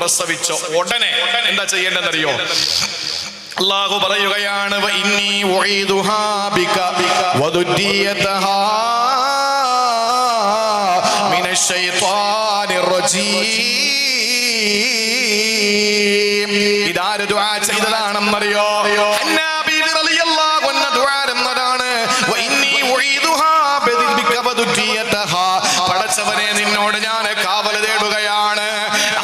പ്രസവിച്ച ഉടനെ എന്താ ചെയ്യേണ്ടതെന്നറിയോ? അല്ലാഹു പറയുകയാണ്, വഇന്നി ഉഈദുഹാ ബിക വദുരിയതഹാ മിനശ് ശൈത്വാനിർ റജീം. ഇതാര് ദുആ ചെയ്തതാണെന്നറിയോ? ഹന്നാ ബീവി റളിയല്ലാഹു അൻഹ ദുആ എന്നതാണ്. വഇന്നി ഉഈദുഹാ ബിക വദുരിയതഹാ. പടച്ചവനെ, നിന്നോട് ഞാൻ കാവൽ തേടുകയാണ്.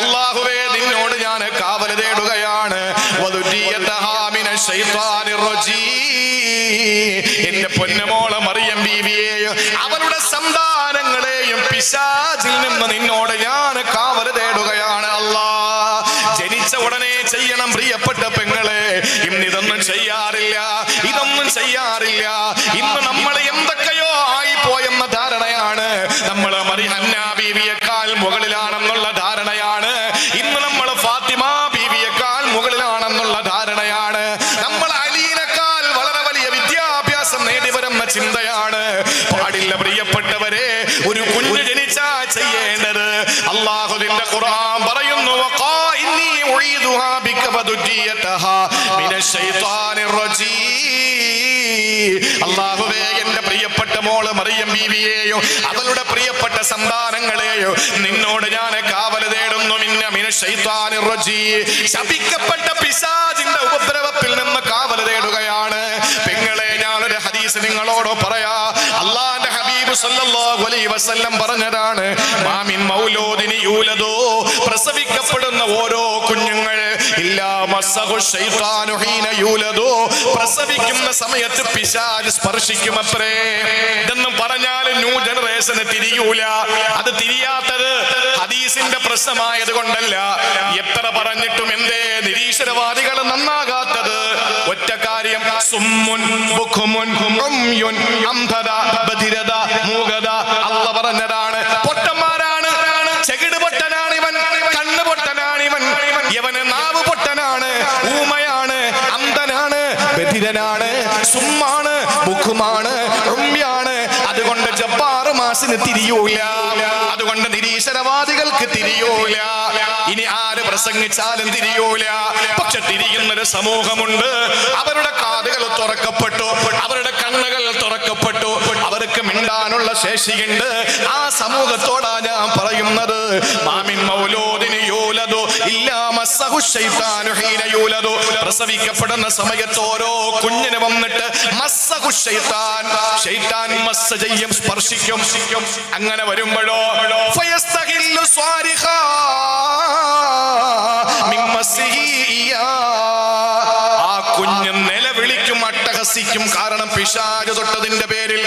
അല്ലാഹുവേ, നിന്നോട് ഞാൻ കാവൽ തേടുകയാണ്. വദുരിയതഹാ മിനശ് ശൈത്വാനിർ റജീം. എന്റെ പൊന്നുമോളെ മറിയം ബീവിയെയും അവളുടെ സന്താനങ്ങളെയും പിശാചിൽ നിന്ന് നിന്നോട് ഞാൻ കാവൽ തേടുകയാണ്. അല്ലാഹ്, ജനിച്ച ഉടനെ ചെയ്യണം പ്രിയപ്പെട്ട പെങ്ങളെ. ഇന്ന് ഇതൊന്നും ചെയ്യാറില്ല, ഇതൊന്നും ചെയ്യാറില്ല. ഇന്ന് നമ്മൾ എന്തൊക്കെയോ ആയിപ്പോയെന്ന ധാരണയാണ്. നമ്മൾ ഹന്നാ ബീവിയേക്കാൾ മുകളിലാണെന്നുള്ള ധാരണയാണ്. ഇന്ന് നമ്മൾ ഫാത്തിമ ബീവിയേക്കാൾ മുകളിലാണെന്നുള്ള ധാരണയാണ്. നമ്മൾ അലീനേക്കാൾ വളരെ വലിയ വിദ്യാഭ്യാസം നേടി വരുന്ന ചിന്തയാണ്. പാടില്ല പ്രിയപ്പെട്ടവരെ. ഒരു കുഞ്ഞ് ജനിച്ചാ ചെയ്യേണ്ടത് അല്ലാഹുവിന്റെ ഖുർആൻ പറയുന്നു, വഖാഇന്നി ഉഈദുഹാ ബിക വദുരിയതഹാ മിനശ് ശൈത്വാനിർ റജീം. അല്ലാഹുവേ, എന്റെ പ്രിയപ്പെട്ട മോള് മറിയം ബീവിയെയോ അവളുടെ പ്രിയപ്പെട്ട സന്താനങ്ങളെയോ നിന്നോട് ഞാൻ കാവൽ തേടുന്നു. മിനശ് ശൈത്വാനിർ റജീം. ശപിക്കപ്പെട്ട പിശാചിന്റെ ഉപദ്രവത്തിൽ നിന്ന് കാവൽ തേടുകയാണ്. പെങ്ങളെ, ഞാനൊരു ഹദീസ് നിങ്ങളോട് പറയാ. അല്ലാഹുവിന്റെ ഹബീബ് സല്ലല്ലാഹു അലൈഹി വസല്ലം പറഞ്ഞതാണ്, മാമിൻ മൗലൂദിനി യൂലദു. പ്രസവിക്കപ്പെടുന്ന ഓരോ കുഞ്ഞുങ്ങൾ ഇല്ലാ മസ്സഹു ശൈത്താനു ഹീന യൂലദു. പ്രസവിക്കുന്ന സമയത്ത് പിശാച് സ്പർശിക്കുമത്രേ. ഇതെന്നും പറഞ്ഞാൽ ന്യൂ ജനറേഷന് തിരിയൂല. അത് തിരിയാത്തത് ഹദീസിന്റെ പ്രശ്നമായത് കൊണ്ടല്ല. എത്ര പറഞ്ഞിട്ടും എന്തേ നിരീശ്വരവാദികൾ നന്നാകാത്തത്? ഒറ്റ കാര്യം, സുമ്മുൻ ബുഖുമുൻ ഉംയുൻ അംധദ ബധിരദ മൂഗദ. അല്ലാഹു പറഞ്ഞതാണ്, പൊട്ടന്മാരാണ്. ചെകിട് പൊട്ടനാണ് ഇവൻ, കണ്ണ് പൊട്ടനാണ് ഇവൻ, ഇവന് നാവ് പൊട്ടനാണ്, ഊമയാണ്, അന്ധനാണ്, ബധിരനാണ്, സുമ്മാണ്, ബുഖുമാണ്, ഉംയാണ്. അതുകൊണ്ട് ജബ്ബാർ മാസിന് തിരിയൂല. അതുകൊണ്ട് നിരീശ്വരവാദികൾക്ക് തിരിയൂല. ഇനി ആര് പ്രസംഗിച്ചാലും തിരിയൂല. പക്ഷെ തിരിയുന്നൊരു സമൂഹമുണ്ട്. അവരുടെ കാതുകൾ തുറക്കപ്പെട്ടു, അവരുടെ കണ്ണുകൾ തുറക്കപ്പെട്ടു, അവർക്ക് മിണ്ടാനുള്ള ശേഷിയുണ്ട്. ആ സമൂഹത്തോടാ ഞാൻ പറയുന്നത്, മാമിൻ മൗലൂദിനി യൂലദു ഇല്ലാ മസ്സഹു ശൈത്താനു ഹീന യൂലദു. പ്രസവിക്കപ്പെടുന്ന സമയത്ത് ഓരോ കുഞ്ഞിന് വന്നിട്ട് മസ്സഹു ശൈത്താൻ, ശൈത്താൻ മസ്സ ചെയ്യും, സ്പർശിക്കും. അങ്ങനെ വരുമ്പോഴോ ഫയസ്തഹില്ലു സ്വാരിഖാ മിൻ മസ്സിഹി ഇയാ. ആ കുഞ്ഞ് നിലവിളിക്കും, അട്ടഹസിക്കും. കാരണം പിശാച് തൊട്ടതിന്റെ പേരിൽ.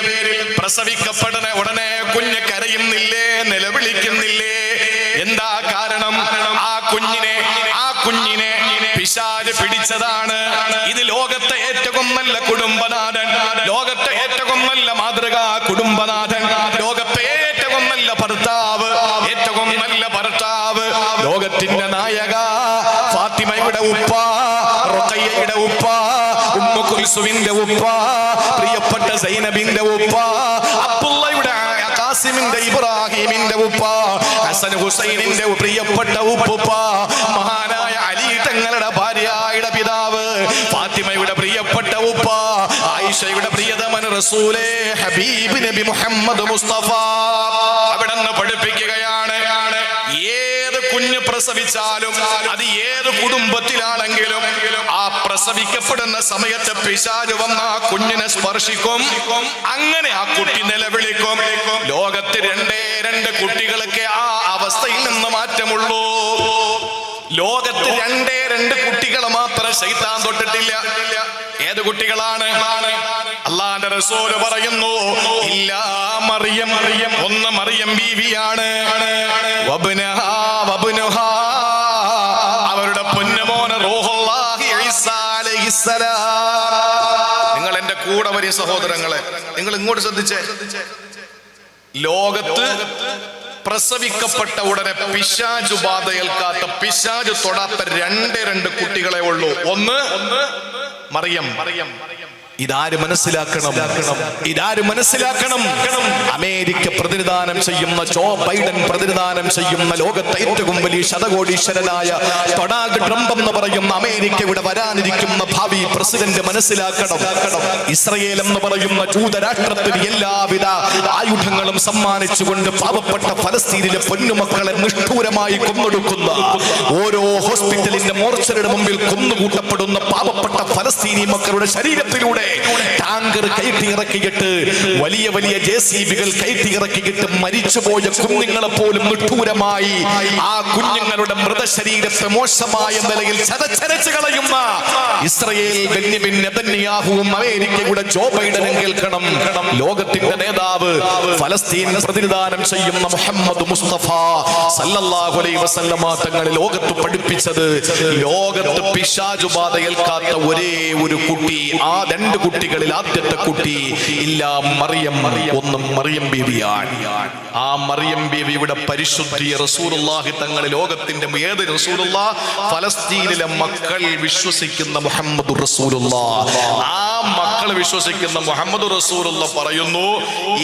പ്രസവിക്കപ്പെടുന്ന ഉടനെ കുഞ്ഞ് കരയുന്നില്ലേ, നിലവിളിക്കുന്നില്ലേ? എന്താ കാരണം? ആ കുഞ്ഞിനെ പിശാച് പിടിച്ചതാണ്. ഇത് ലോകത്തെ ഏറ്റവും നല്ല കുടുംബനാഥൻ, ലോകത്തെ ഏറ്റവും നല്ല മാതൃകാ കുടുംബനാഥൻ, ലോകത്തെ ഏറ്റവും നല്ല ഭർത്താവ്, ഏറ്റവും നല്ല ഭർത്താവ്, ലോകത്തിന്റെ നായക, ഫാത്തിമയുടെ ഉപ്പ, റുഖയ്യയുടെ ഉപ്പ, ഉമ്മു കുൽസുമിന്റെ ഉപ്പ, പ്രിയപ്പെട്ട സൈനബിന്റെ ഉപ്പ, അബ്ദുള്ളയുടെ, ഖാസിമിന്റെ, ഇബ്രാഹിമിന്റെ ഉപ്പ, ഹസൻ ഹുസൈനിന്റെ പ്രിയപ്പെട്ട ഉപ്പുപ്പ, മഹാനായ അലി തങ്ങളുടെ ഭാര്യയുടെ പിതാവ്, ഫാത്തിമയുടെ പ്രിയപ്പെട്ട ഉപ്പ, ആയിഷയുടെ പ്രിയതമൻ റസൂലേ ഹബീബ് നബി മുഹമ്മദ് മുസ്തഫ. അവിടെന്ന് പഠിപ്പിക്കുകയാണ്, ഏത് കുഞ്ഞ് പ്രസവിച്ചാലും അത് ഏത് കുടുംബത്തിലാണെങ്കിലും ആ പ്രസവിക്കപ്പെടുന്ന സമയത്ത് പിശാച് വന്ന ആ കുഞ്ഞിനെ സ്പർശിക്കും. അങ്ങനെ ആ കുട്ടി നിലവിളിക്കും. ലോകത്ത് രണ്ട് കുട്ടികൾക്ക് ആ അവസ്ഥയിൽ നിന്ന് മാറ്റമുള്ളൂ. ലോകത്ത് രണ്ട് കുട്ടികളെ മാത്രം ശൈത്താൻ തൊട്ടിട്ടില്ല. ഏത് കുട്ടികളാണ്? അല്ലാഹുവിന്റെ റസൂല് പറയുന്നു, ഇല്ലാ മറിയം. ഒന്ന് മറിയം ബീവിയാണ്, അവരുടെ പൊന്നുമോന് റൂഹുല്ലാഹി ഈസാ അലൈഹിസ്സലാം. നിങ്ങൾ എന്റെ കൂടെ വരിക സഹോദരങ്ങളെ, നിങ്ങൾ ഇങ്ങോട്ട് ശ്രദ്ധിച്ചേ. ലോകത്ത് പ്രസവിക്കപ്പെട്ട ഉടനെ പിശാചു ബാധ ഏൽക്കാത്ത, പിശാചു തൊടാത്ത രണ്ട് കുട്ടികളെ ഉള്ളൂ. ഒന്ന് മറിയം, ഇതാര് മനസ്സിലാക്കണം? അമേരിക്ക പ്രതിനിധാനം ചെയ്യുന്ന ജോ ബൈഡൻ പ്രതിനിധാനം ചെയ്യുന്ന ലോകത്തെ ഏറ്റവും വലിയ ശതകോടീശ്വരനായ ഡൊണാൾഡ് ട്രംപ് എന്ന് പറയുന്ന അമേരിക്കയുടെ വരാനിരിക്കുന്ന ഭാവി പ്രസിഡന്റ് മനസ്സിലാക്കണം. ഇസ്രയേൽ എന്ന് പറയുന്ന ജൂതരാഷ്ട്രത്തിന് എല്ലാവിധ ആയുധങ്ങളും സമ്മാനിച്ചുകൊണ്ട് പാവപ്പെട്ട ഫലസ്തീനിലെ പൊന്നുമക്കളെ നിഷ്ഠൂരമായി കൊന്നൊടുക്കുന്ന, ഓരോ ഹോസ്പിറ്റലിന്റെ മോർച്ചറിയുടെ മുമ്പിൽ കൊന്നുകൂട്ടപ്പെടുന്ന പാവപ്പെട്ട ഫലസ്തീനി മക്കളുടെ ശരീരത്തിലൂടെ ടാങ്കർ കയറ്റിയിറക്കിയിട്ട്, വലിയ വലിയ JCBകൾ കയറ്റിയിറക്കിയിട്ട് മരിച്ചുപോയ കുഞ്ഞുങ്ങളെ പോലും നിഷ്ഠൂരമായി ആ കുഞ്ഞുങ്ങളുടെ മൃതശരീരത്തെ മോശമായ നിലയിൽ ചതച്ചരച്ച് കളയുന്ന ഇസ്രയേൽ ബെന്യമിൻ നെതന്യാഹുവും അമേരിക്കയുടെ ജോ ബൈഡനും കേൾക്കണം. ലോകത്തിന്റെ നേതാവ് ഫലസ്തീൻ പ്രതിനിധാനം ചെയ്യുന്ന മുഹമ്മദ് മുസ്തഫ സല്ലല്ലാഹു അലൈഹി വസല്ലമ തങ്ങൾ ലോകത്ത് പഠിപ്പിച്ചത്, ലോകത്ത് പിശാചുബാധ ഏൽക്കാത്ത ഒരേ ഒരു കുട്ടി, ആ രണ്ട് കുട്ടികളിൽ ആദ്യത്തെ കുട്ടി ഇല്ല മറിയം, ഒന്ന് മറിയം ബീവിയാണ്. ആ മറിയം ബീവിയുടെ പരിശുദ്ധി റസൂലുള്ളാഹി തങ്ങൾ ലോകത്തിന്റെ ഏത് റസൂലുള്ളാഹ് ഫലസ്തീനിലെ മക്കൾ വിശ്വസിക്കുന്ന മുഹമ്മദ് റസൂലുള്ളാഹ്, ആ മക്കൾ വിശ്വസിക്കുന്ന മുഹമ്മദ് റസൂലുള്ളാഹ് പറയുന്നു,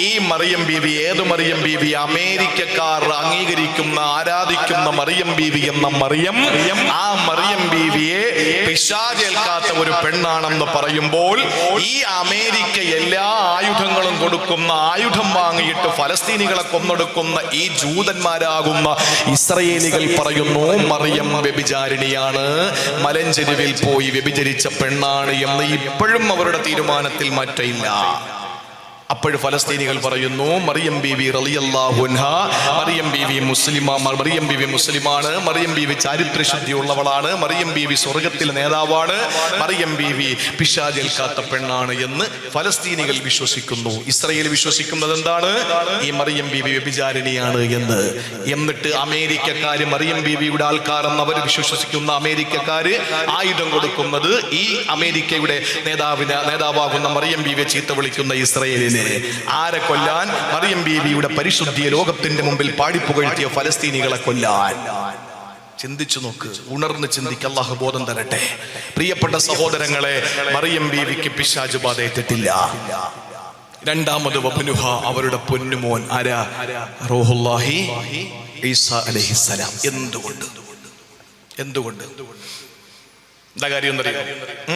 ഈ മറിയം ബീവി, ഏത് മറിയം ബീവി? അമേരിക്കക്കാർ അംഗീകരിക്കുന്ന ആരാധിക്കുന്ന മറിയം ബീവി എന്ന മറിയം, ആ മറിയം ബീവിയെ പിശാചേൽക്കാത്ത ഒരു പെണ്ണാണെന്ന് പറയുമ്പോൾ, ഈ അമേരിക്ക എല്ലാ ആയുധങ്ങളും കൊടുക്കുന്ന, ആയുധം വാങ്ങിയിട്ട് ഫലസ്തീനികളെ കൊന്നൊടുക്കുന്ന ഈ ജൂതന്മാരാകുന്ന ഇസ്രയേലികൾ പറയുന്നു മറിയം വ്യഭിചാരിണിയാണ്, മലഞ്ചെരുവിൽ പോയി വ്യഭിചരിച്ച പെണ്ണാണ് എന്ന് ഇപ്പോഴും അവരുടെ തീരുമാനത്തിൽ മാറ്റമില്ല. അപ്പോൾ ഫലസ്തീനികൾ പറയുന്നു മറിയം ബീവി റളിയല്ലാഹു അൻഹ, മറിയം ബീവി മുസ്ലിമാണ്, മറിയം ബീവി ചാരിത്രശുദ്ധിയുള്ളവളാണ്, മറിയം ബീവി സ്വർഗത്തിലെ നേതാവാണ്, മറിയം ബീവി പിശാചേൽക്കാത്ത പെണ്ണാണ് എന്ന് ഫലസ്തീനികൾ വിശ്വസിക്കുന്നു. ഇസ്രയേൽ വിശ്വസിക്കുന്നത് എന്താണ്? ഈ മറിയം ബീവി വ്യഭിചാരിണിയാണ് എന്ന്. എന്നിട്ട് അമേരിക്കക്കാര്, മറിയം ബീവിയുടെ ആൾക്കാരെന്ന് അവർ വിശ്വസിക്കുന്ന അമേരിക്കക്കാര് ആയുധം കൊടുക്കുന്നത് ഈ അമേരിക്കയുടെ നേതാവാകുന്ന മറിയം ബീവിയെ ചീത്ത വിളിക്കുന്ന ഇസ്രയേലിനെ. ആരെ കൊല്ലാൻ? മറിയം ബീവിയുടെ പരിശുദ്ധിയെ ലോകത്തിന്റെ മുമ്പിൽ പാടിപ്പുകഴ്ത്തിയ ഫലസ്തീനികളെ കൊല്ലാൻ. ചിന്തിച്ചു നോക്ക്, ഉണർന്ന് ചിന്തിക്ക്, അല്ലാഹു ബോധം തരട്ടെ. പ്രിയപ്പെട്ട സഹോദരങ്ങളെ, മറിയം ബീവിക്ക് പിശാച് ബാധ ഏറ്റിട്ടില്ല. രണ്ടാമത് വബ്നുഹ, അവരുടെ പൊന്നുമോൻ ആരാ? റൂഹുല്ലാഹി ഈസാ അലൈഹിസ്സലാം. എന്തുകൊണ്ട് എന്താ കാര്യം എന്നറിയോ?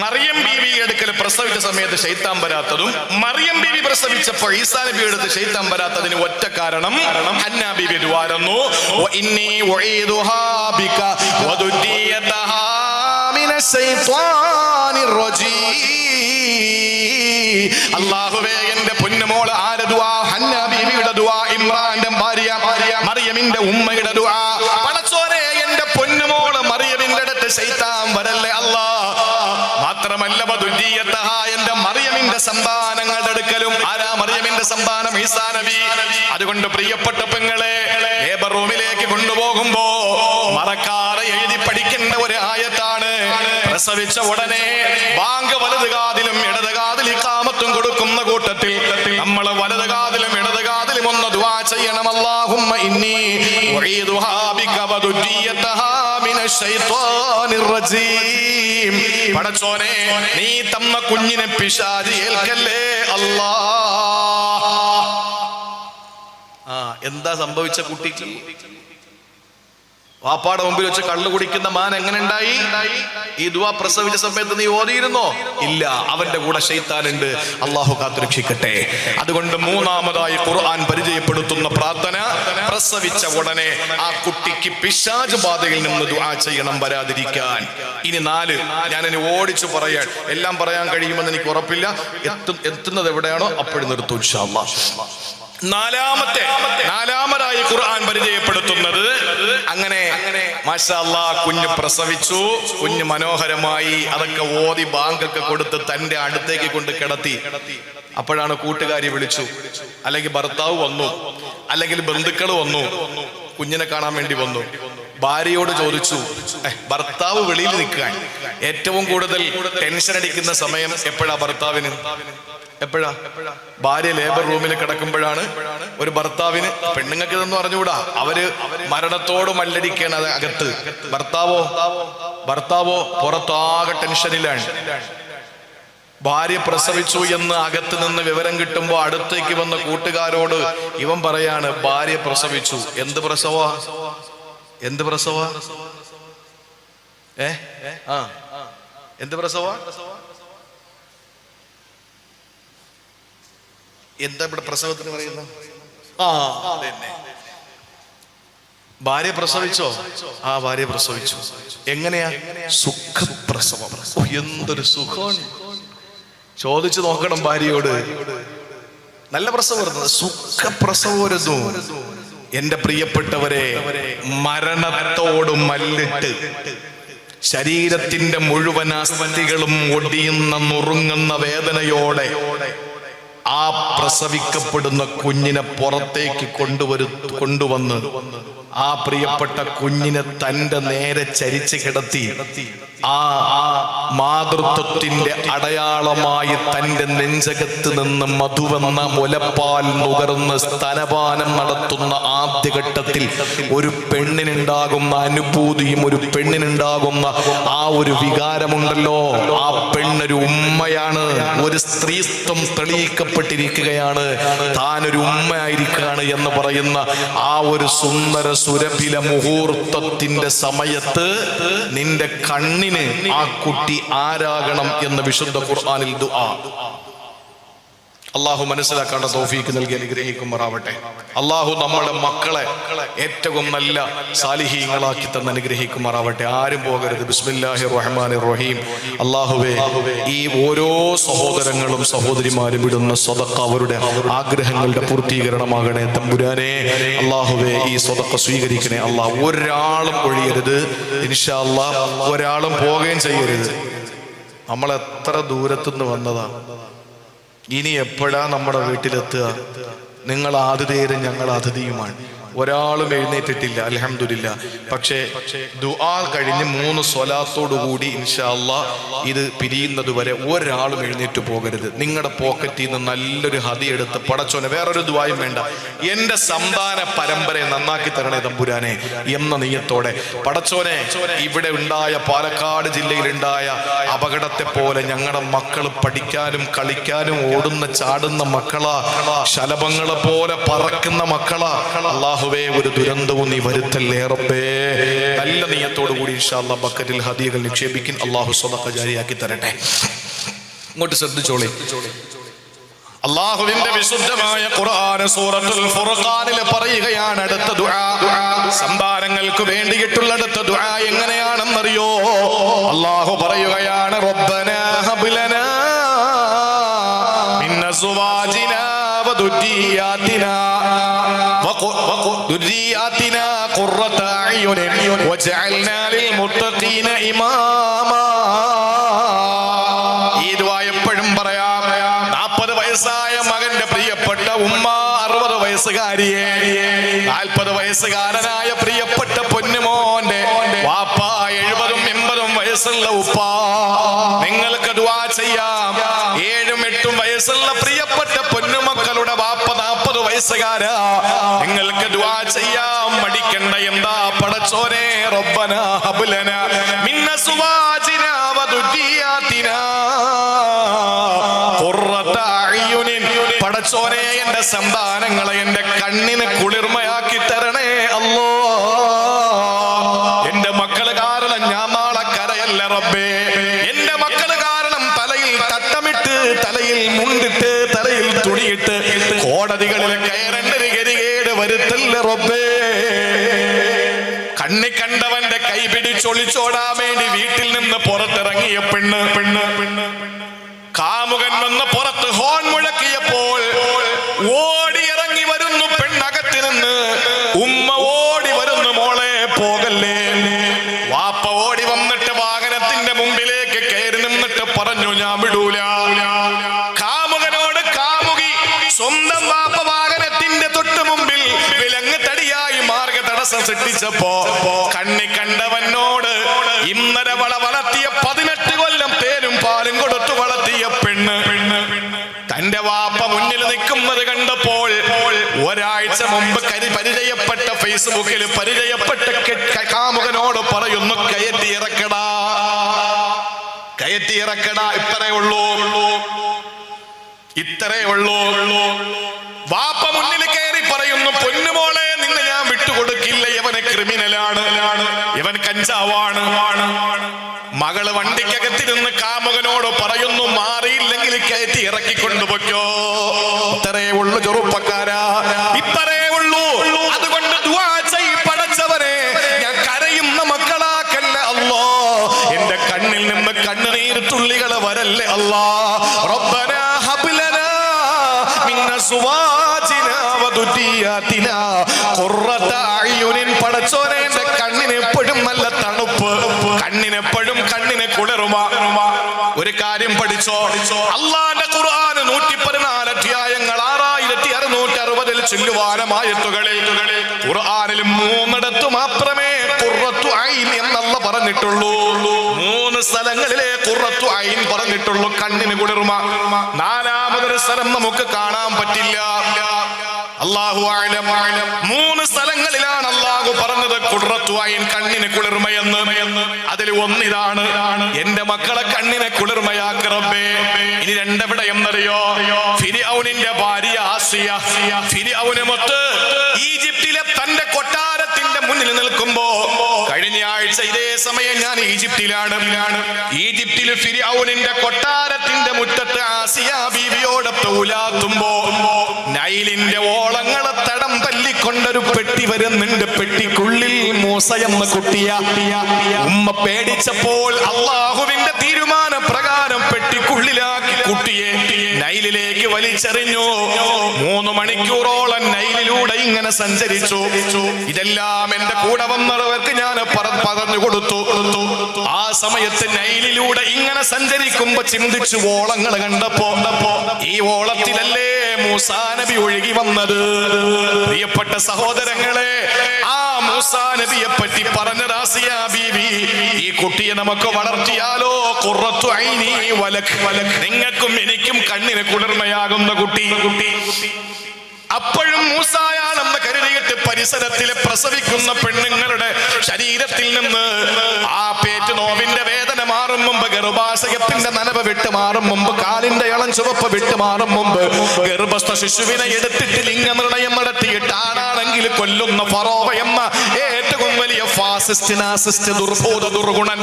മറിയം ബീവി അടുക്കൽ പ്രസവിച്ച സമയത്ത് ശൈത്താൻ വരാത്തതും, മറിയം ബീവി പ്രസവിച്ചപ്പോൾ ഈസാ നബി എടുത്ത് ശൈത്താൻ വരാത്തതിന് ഒറ്റ കാരണം, ഹന്നാ ബീവി ദുആയിരുന്നു, വഇന്നി ഉഈദുഹാ ബിക വദുരിയതഹാ മിനശ്ശൈത്വാനിർ റജീം. അല്ലാഹുവേ, എന്റെ പൊന്നുമോൾ ആരുടെ ദുആ? ഹന്നാ ബീവിയുടെ ദുആ, ഇമ്രാന്റെ ഭാര്യ മറിയമിന്റെ ഉമ്മയുടെ ദുആ. പടച്ചോനെ, എന്റെ പൊന്നുമോൾ മറിയമിന്റെ അടുത്ത് ശൈത്താൻ വരല്ലേ അല്ലാ. മാത്രമല്ല വദുരിയതഹ, എന്റെ മറിയമിന്റെ സന്താനങ്ങളുടെ അടുക്കലും. ആരാ മറിയമിന്റെ സന്താനം? ഈസാ നബി. അതുകൊണ്ട് പ്രിയപ്പെട്ട പെങ്ങളെ, ലേബർ റൂമിലേക്ക് കൊണ്ടുപോകുമ്പോ മറക്കാതെ എഴുതി പഠിക്കേണ്ട ഒരു ആയത്താണ്. പ്രസവിച്ച ഉടനെ ബാങ്ക് വലത് കാതിലും ഇടത് കാതിൽ ഇഖാമത്തും കൊടുക്കുന്ന കൂട്ടത്തിൽ നമ്മൾ വലത് കാതിലും ഇടത് കാതിലും ഒന്ന് ദുആ ചെയ്യണം. അല്ലാഹുമ്മ ഇന്നി ഉഈദുഹാ ബിക വദുരിയതഹാ മിനശ്ശൈത്വാനിർ റജീം. പടച്ചോനെ, നീ തന്ന കുഞ്ഞിനെ പിശാച് ഏൽക്കല്ലേ അല്ലാ. എന്താ സംഭവിച്ച കുട്ടിക്ക്? വാപ്പാടെ മുമ്പിൽ വെച്ച് കള്ളു കുടിക്കുന്ന മാൻ എങ്ങനെ ഉണ്ടായി? ഈ ദുആ പ്രസവിച്ച സമയത്ത് നീ ഓതിയിരുന്നോ? ഇല്ല. അവന്റെ കൂടെ ശൈത്താനുണ്ട്. അല്ലാഹു കാത്തുരക്ഷിക്കട്ടെ. അതുകൊണ്ട് മൂന്നാമതായി ഖുർആൻ പരിചയപ്പെടുത്തുന്ന പ്രാർത്ഥന, പ്രസവിച്ച ഉടനെ ആ കുട്ടിക്ക് പിശാച് ബാധയിൽ നിന്ന് ദുആ ചെയ്യണം, വരാതിരിക്കാൻ. ഇനി 4 ഞാനിനി ഓടിച്ചു പറയാൻ, എല്ലാം പറയാൻ കഴിയുമെന്ന് എനിക്ക് ഉറപ്പില്ല. എത്തുന്നത് എവിടെയാണോ അപ്പോഴും നിർത്തും ഇൻഷാ അല്ലാഹ്. നാലാമതായി ഖുർആൻ പരിചയപ്പെടുത്തുന്നത്, അങ്ങനെ മാഷാ അല്ലാഹ് കുഞ്ഞ് പ്രസവിച്ചു, കുഞ്ഞ് മനോഹരമായി, അതൊക്കെ ഓതി ബാങ്കൊക്കെ കൊടുത്ത് തന്റെ അടുത്തേക്ക് കൊണ്ട് കിടത്തി. അപ്പോഴാണ് കൂട്ടുകാരി വിളിച്ചു, അല്ലെങ്കിൽ ഭർത്താവ് വന്നു, അല്ലെങ്കിൽ ബന്ധുക്കൾ വന്നു, കുഞ്ഞിനെ കാണാൻ വേണ്ടി വന്നു. ഭാര്യയോട് ചോദിച്ചു, ഭർത്താവ് വെളിയിൽ നിൽക്കാൻ ഏറ്റവും കൂടുതൽ ടെൻഷൻ അടിക്കുന്ന സമയം എപ്പോഴാ ഭർത്താവിന്? എപ്പോഴാ? ഭാര്യ ലേബർ റൂമിൽ കിടക്കുമ്പോഴാണ്. ഒരു ഭർത്താവിന്, പെണ്ണുങ്ങൾക്ക് ഇതൊന്നും അറിഞ്ഞുകൂടാ, അവര് മരണത്തോട് മല്ലടിക്കാണ് അകത്ത്. ഭർത്താവോ പുറത്താകെ ടെൻഷനിലാണ്. ഭാര്യ പ്രസവിച്ചു എന്ന് അകത്ത് നിന്ന് വിവരം കിട്ടുമ്പോ അടുത്തേക്ക് വന്ന കൂട്ടുകാരോട് ഇവൻ പറയാണ് ഭാര്യ പ്രസവിച്ചു. എന്ത് പ്രസവ? എന്ത് പ്രസവ? എന്ത് പ്രസവ? എന്താ ഇവിടെ പ്രസവത്തിന് പറയുന്ന? ഭാര്യ പ്രസവിച്ചോ? ഭാര്യ പ്രസവിച്ചു. എങ്ങനെയാ? സുഖപ്രസവം. എന്തൊരു സുഖമാണ്! ചോദിച്ചു നോക്കണം ഭാര്യയോട്. നല്ല പ്രസവം, സുഖപ്രസവരുന്നു. എന്റെ പ്രിയപ്പെട്ടവരെ, മരണത്തോട് മല്ലിട്ട് ശരീരത്തിന്റെ മുഴുവൻ അസ്ഥികളും ഒടിയുന്ന നുറുങ്ങുന്ന വേദനയോടെ ആ പ്രസവിക്കപ്പെടുന്ന കുഞ്ഞിനെ പുറത്തേക്ക് കൊണ്ടുവന്ന് ആ പ്രിയപ്പെട്ട കുഞ്ഞിനെ തന്റെ നേരെ ചരിച്ച് കിടത്തി ആ മാതൃത്വത്തിന്റെ അടയാളമായി തന്റെ നെഞ്ചകത്ത് നിന്ന് മധുവെന്ന മുലപ്പാൽ നുകർന്ന് സ്തനപാനം നടത്തുന്ന ആദ്യഘട്ടത്തിൽ ഒരു പെണ്ണിനുണ്ടാകുന്ന അനുഭൂതിയും ഒരു പെണ്ണിനുണ്ടാകുന്ന ആ ഒരു വികാരമുണ്ടല്ലോ, ആ പെണ്ണൊരു ഉമ്മയാണ്. ഒരു സ്ത്രീത്വം തെളിയിക്കപ്പെട്ടിരിക്കുകയാണ്, താനൊരു ഉമ്മയായിരിക്കുകയാണ് എന്ന് പറയുന്ന ആ ഒരു സുന്ദര സുരഭില മുഹൂർത്തത്തിന്റെ സമയത്ത് നിന്റെ കണ്ണിന് ആ കുട്ടി ആരാകണം എന്ന് വിശുദ്ധ ഖുർആനിൽ ദുആ. അള്ളാഹു മനസ്സിലാക്കേണ്ട തൗഫീക്ക് നൽകി അനുഗ്രഹിക്കുമാറാവട്ടെ. അള്ളാഹു നമ്മുടെ മക്കളെ ഏറ്റവും നല്ല സാലിഹീങ്ങളാക്കി തന്ന് അനുഗ്രഹിക്കുമാറാവട്ടെ. ആരും പോകരുത്. ബിസ്മില്ലാഹിർ റഹ്മാനിർ റഹീം. അള്ളാഹുവേ, ഈ ഓരോ സഹോദരങ്ങളും സഹോദരിമാരും ഇടുന്ന സ്വതക്ക അവരുടെ ആഗ്രഹങ്ങളുടെ പൂർത്തീകരണമാകണേ തമ്പുരാനെ. അള്ളാഹുവേ, ഈ സ്വതക്ക സ്വീകരിക്കണേ അള്ളാഹ്. ഒരാളും ഒഴിയരുത് ഇൻഷാ അള്ളാഹ്, ഒരാളും പോവുകയും ചെയ്യരുത്. നമ്മൾ എത്ര ദൂരത്തുനിന്ന് വന്നതാ, ഇനി എപ്പോഴാ നമ്മുടെ വീട്ടിലെത്തുക? നിങ്ങൾ ആതിഥേയരും ഞങ്ങൾ അതിഥിയുമാണ്. ഒരാളും എഴുന്നേറ്റിട്ടില്ല അൽഹംദുലില്ലാ. പക്ഷേ ദുആ കഴിഞ്ഞ് 3 സ്വലാത്തോടുകൂടി ഇൻഷാ അല്ലാഹ് ഇത് പിരിയുന്നത് വരെ ഒരാളും എഴുന്നേറ്റ് പോകരുത്. നിങ്ങളുടെ പോക്കറ്റിൽ നിന്ന് നല്ലൊരു ഹദി എടുത്ത് പടച്ചോനെ, വേറൊരു ദുആയും വേണ്ട, എന്റെ സന്താന പരമ്പരയെ നന്നാക്കി തരണേ തമ്പുരാനെ എന്ന നിയ്യത്തോടെ പടച്ചോനെ, ഇവിടെ ഉണ്ടായ പാലക്കാട് ജില്ലയിലുണ്ടായ അപകടത്തെ പോലെ ഞങ്ങളുടെ മക്കൾ പഠിക്കാനും കളിക്കാനും ഓടുന്ന ചാടുന്ന മക്കളാ, ശലഭങ്ങളെ പോലെ പറക്കുന്ന മക്കളാ. അല്ലാഹു ഒരു ദുരന്തവും നീ വരുത്തല്ലേ റബ്ബേ. നല്ല നിയ്യത്തോടു കൂടി ഇൻഷാ അല്ലാഹ് ബക്കറ്റിൽ ഹദിയകൾ നിക്ഷേപിക്കും. അല്ലാഹു സ്വതക്ക ജാരിയാക്കി തരട്ടെ. ഇങ്ങോട്ട് ശ്രദ്ധിച്ചോളി. അല്ലാഹുവിന്റെ വിശുദ്ധമായ ഖുർആൻ സൂറത്തുൽ ഫുർഖാനിൽ പറയുകയാണ് അടുത്ത ദുആ. സന്താനങ്ങൾക്ക് വേണ്ടിയിട്ടുള്ള അടുത്ത ദുആ എങ്ങനെയാണെന്നറിയോ? അല്ലാഹു പറയുകയാണ്, റബ്ബനാ ഹബ് ലനാ മിൻ അസ്വാജിനാ വദുരിയാതിനാ ഖുർറത അയ്യുനിൻ വജഅൽനാ ലിൽമുത്തഖീന ഇമാമാ. ഈ ദുആ എപ്പോഴും പറയാം. 40 വയസ്സായ മകന്റെ പ്രിയപ്പെട്ട ഉമ്മ, 60 വയസ്സുകാരിയെ, 40 വയസ്സുകാരനായ പ്രിയപ്പെട്ട പൊന്നുമോന്റെ വാപ്പ, 70ഉം 80ഉം വയസ്സുള്ള ഉപ്പ. നിങ്ങൾക്ക് ദുആ ചെയ്യാം. 7ഉം 8ഉം വയസ്സുള്ള പ്രിയപ്പെട്ട പൊന്നുമക്കളുടെ വാപ്പ 40 വയസ്സുകാരാ. നിങ്ങൾക്ക് ദുആ ചെയ്യാം, മടിക്കണ്ട. എന്താ? പടച്ചോനെ, റബ്ബനാ ഹബ് ലനാ മിൻ അസ്വാജിനാ വദുരിയാതിനാ ഖുർറത അയ്യുനിൻ. പടച്ചോനെ, എന്റെ സന്താനങ്ങളെ എന്റെ കണ്ണിന് കുളിർമയാക്കി തരണേ അല്ലാ. എന്റെ മക്കള് കാരണം ഞാൻ നാളെ കരയല്ല റബ്ബേ. എന്റെ മക്കള് കാരണം തലയിൽ തട്ടമിട്ട്, തലയിൽ മുണ്ടിട്ട്, തലയിൽ തുണിയിട്ട് കോടതികളിൽ കയറേണ്ട ഗതികേട് വരുത്തല്ല റബ്ബേ. കണ്ണി കണ്ടവന്റെ കൈ പിടിച്ചൊളിച്ചോടാൻ വേണ്ടി വീട്ടിൽ നിന്ന് പുറത്തിറങ്ങിയ പെണ്ണ് കാമുകൻ വന്ന് പുറത്ത് ഹോൺ മുഴക്കിയപ്പോൾ ഓടിയിറങ്ങി വരുന്നു പെണ്ണകത്ത് നിന്ന്. ഉമ്മ ഓടി വരുന്നു, മോളെ പോകല്ലേ. വാപ്പ ഓടി വന്നിട്ട് വാഹനത്തിന്റെ മുമ്പിലേക്ക് കയറി നിന്നിട്ട് പറഞ്ഞു, ഞാൻ വിടൂല. കാമുകനോട് കാമുകി സ്വന്തം വാപ്പ വാഹനത്തിന്റെ തൊട്ട് മുമ്പിൽ വിലങ്ങ് തടിയായി മാർഗ തടസ്സം സൃഷ്ടിച്ചപ്പോ കണ്ണി കണ്ടവനോട് ഇന്നലെ വളർത്തിയ 18 കൊല്ലം തേനും പാലും കൊടുത്തു വളർത്തിയ പെണ്ണ് തന്റെ വാപ്പ മുന്നിൽ നിൽക്കുന്നത് കണ്ടപ്പോൾ ഒരാഴ്ച മുമ്പ് പരിചയപ്പെട്ട ഫേസ്ബുക്കിൽ പരിചയപ്പെട്ട കാമുകനോട് പറയുന്നു, കയറ്റി ഇറക്കടാ, ഇത്രയേ ഉള്ളൂ. ഇത്രേ ഉള്ളൂ. വാപ്പ മുന്നിൽ കയറി പറയുന്നു, പൊന്നുമോളെ നിന്നെ ഞാൻ വിട്ടുകൊടുക്കില്ല, ഇവന് ക്രിമിനലാണ്, ഇവൻ കഞ്ചാവാണ്. മകള് വണ്ടിക്കകത്തിരുന്ന് കാമുകനോട് പറയുന്നു, മാറിയില്ലെങ്കിൽ കയറ്റി ഇറക്കിക്കൊണ്ടുപോയ്ക്കോ. ഇത്രേ ഉള്ളു ചെറുപ്പക്കാരാ, ഇത്രേ ഉള്ളൂ. അതുകൊണ്ട് ദുആ ചെയ്യ്, പടച്ചവനെ ഞാൻ കരയുന്ന മക്കളാക്കല്ല അല്ലാ, എന്റെ കണ്ണിൽ നിന്ന് കണ്ണുനീർ തുള്ളികൾ വരല്ലേ അല്ലാ. റബ്ബനാ ഹബ് ലനാ മിൻ അസ്വാജിനാ വദുരിയാതിനാ ഖുർറത അയ്യുനിൻ. പടച്ചോനെ എന്റെ കണ്ണിന് എപ്പോഴും നല്ല തണുപ്പ്, കണ്ണിന് കുളിർമ. ഒരു കാര്യം പഠിച്ചോ, അല്ലാഹുവിന്റെ ഖുർആൻ 114 അധ്യായങ്ങൾ 6660 ചൊല്ലുവാനമായത്തുകളിൽ ഖുർആനിൽ 3 മാത്രമേ ഖുർറത്തു ഐൻ എന്നല്ല പറഞ്ഞിട്ടുള്ളൂ. 3 സ്ഥലങ്ങളിലെ ഖുർറത്തു ഐൻ പറഞ്ഞിട്ടുള്ളൂ, കണ്ണിന് കുളിർമ. 4ാമതൊരു സ്ഥലം നമുക്ക് കാണാൻ പറ്റില്ല. അല്ലാഹു അഅലം. 3 സ്ഥലങ്ങളിലാണ് അല്ലാഹു പറഞ്ഞത് ഖുർറത്തു ഐൻ, കണ്ണിന് കുളിർമയെന്ന്. അതിൽ ഒന്നിതാണ്, എന്റെ മക്കളെ കണ്ണിനെ കുളിർമയാക്ക് റബ്ബേ. ഇനി 2 എവിടെ എന്നറിയോ? ഫിർഔനിന്റെ ഭാര്യ ആസിയ. ഫിർഔനുമൊത്ത് ഈജിപ്തിലെ തന്റെ കൊട്ടാരത്തിന്റെ മുന്നിൽ നിൽക്കുമ്പോ, കഴിഞ്ഞ ആഴ്ച ഇതേ സമയം ഞാൻ ഈജിപ്തിലാണ്. ഈജിപ്തിൽ ഫിർഔനിന്റെ കൊട്ടാരത്തിന്റെ മുറ്റത്ത് ആസിയ ബീവിയോടൊപ്പം ഉലാത്തുമ്പോ നൈലിന്റെ ഓളങ്ങളെ തടം തല്ലിക്കൊണ്ടൊരു പെട്ടി വരുന്നുണ്ട്. പെട്ടിക്കുള്ളിൽ മൂസ എന്ന കുട്ടിയ. ഉമ്മ പേടിച്ചപ്പോൾ അള്ളാഹുവിന്റെ തീരുമാന പ്രകാരം പെട്ടിക്കുള്ളിലാക്കി കുട്ടിയെ നൈലിലേക്ക് വലിച്ചെറിഞ്ഞു. 3 മണിക്കൂറോളം നൈലിലൂടെ ഇങ്ങനെ സഞ്ചരിച്ചു. ഇതെല്ലാം എന്റെ കൂടെ വന്നവർക്ക് ഞാൻ പറഞ്ഞു കൊടുത്തു. ആ സമയത്ത് നൈലിലൂടെ ഇങ്ങനെ സഞ്ചരിക്കുമ്പോ ചിന്തിച്ചു, ഓളങ്ങൾ കണ്ടപ്പോ ഈ ഓളത്തിലല്ലേ മൂസാ നബി ഒഴുകി വന്നത്. പ്രിയപ്പെട്ട സഹോദരങ്ങളെ, ആ മൂസാ നബിയെ പറ്റി പറഞ്ഞ ആസിയ ബീവി, ഈ കുട്ടിയെ നമുക്ക് വളർത്തിയാലോ, ഖുർറത്തു ഐനി വലക്, നിങ്ങൾക്കും എനിക്കും കണ്ണിന് കുളിർമയാകുന്ന കുട്ടി. അപ്പോഴും മൂസായാണെന്ന് കരുതിയിട്ട് പരിസരത്തിലെ പ്രസവിക്കുന്ന പെണ്ണുങ്ങളുടെ ശരീരത്തിൽ നിന്ന് ആ പേറ്റ് നോവിന്റെ വേദന മാറും മുമ്പ്, ഗർഭാശയത്തിന്റെ നനവ് വിട്ട് മാറും മുമ്പ്, കാലിന്റെ ഇളം ചുവപ്പ് വിട്ട് മാറും മുമ്പ്, ഗർഭസ്ഥ ശിശുവിനെ എടുത്തിട്ട് ലിംഗനിർണയം നടത്തിയിട്ട് ആണാണെങ്കിൽ കൊല്ലുന്ന ഫറോവ എന്ന ഏറ്റവും വലിയ ഫാസിസ്റ്റ്, നാസിസ്റ്റ്, ദുർഭൂത, ദുർഗുണൻ.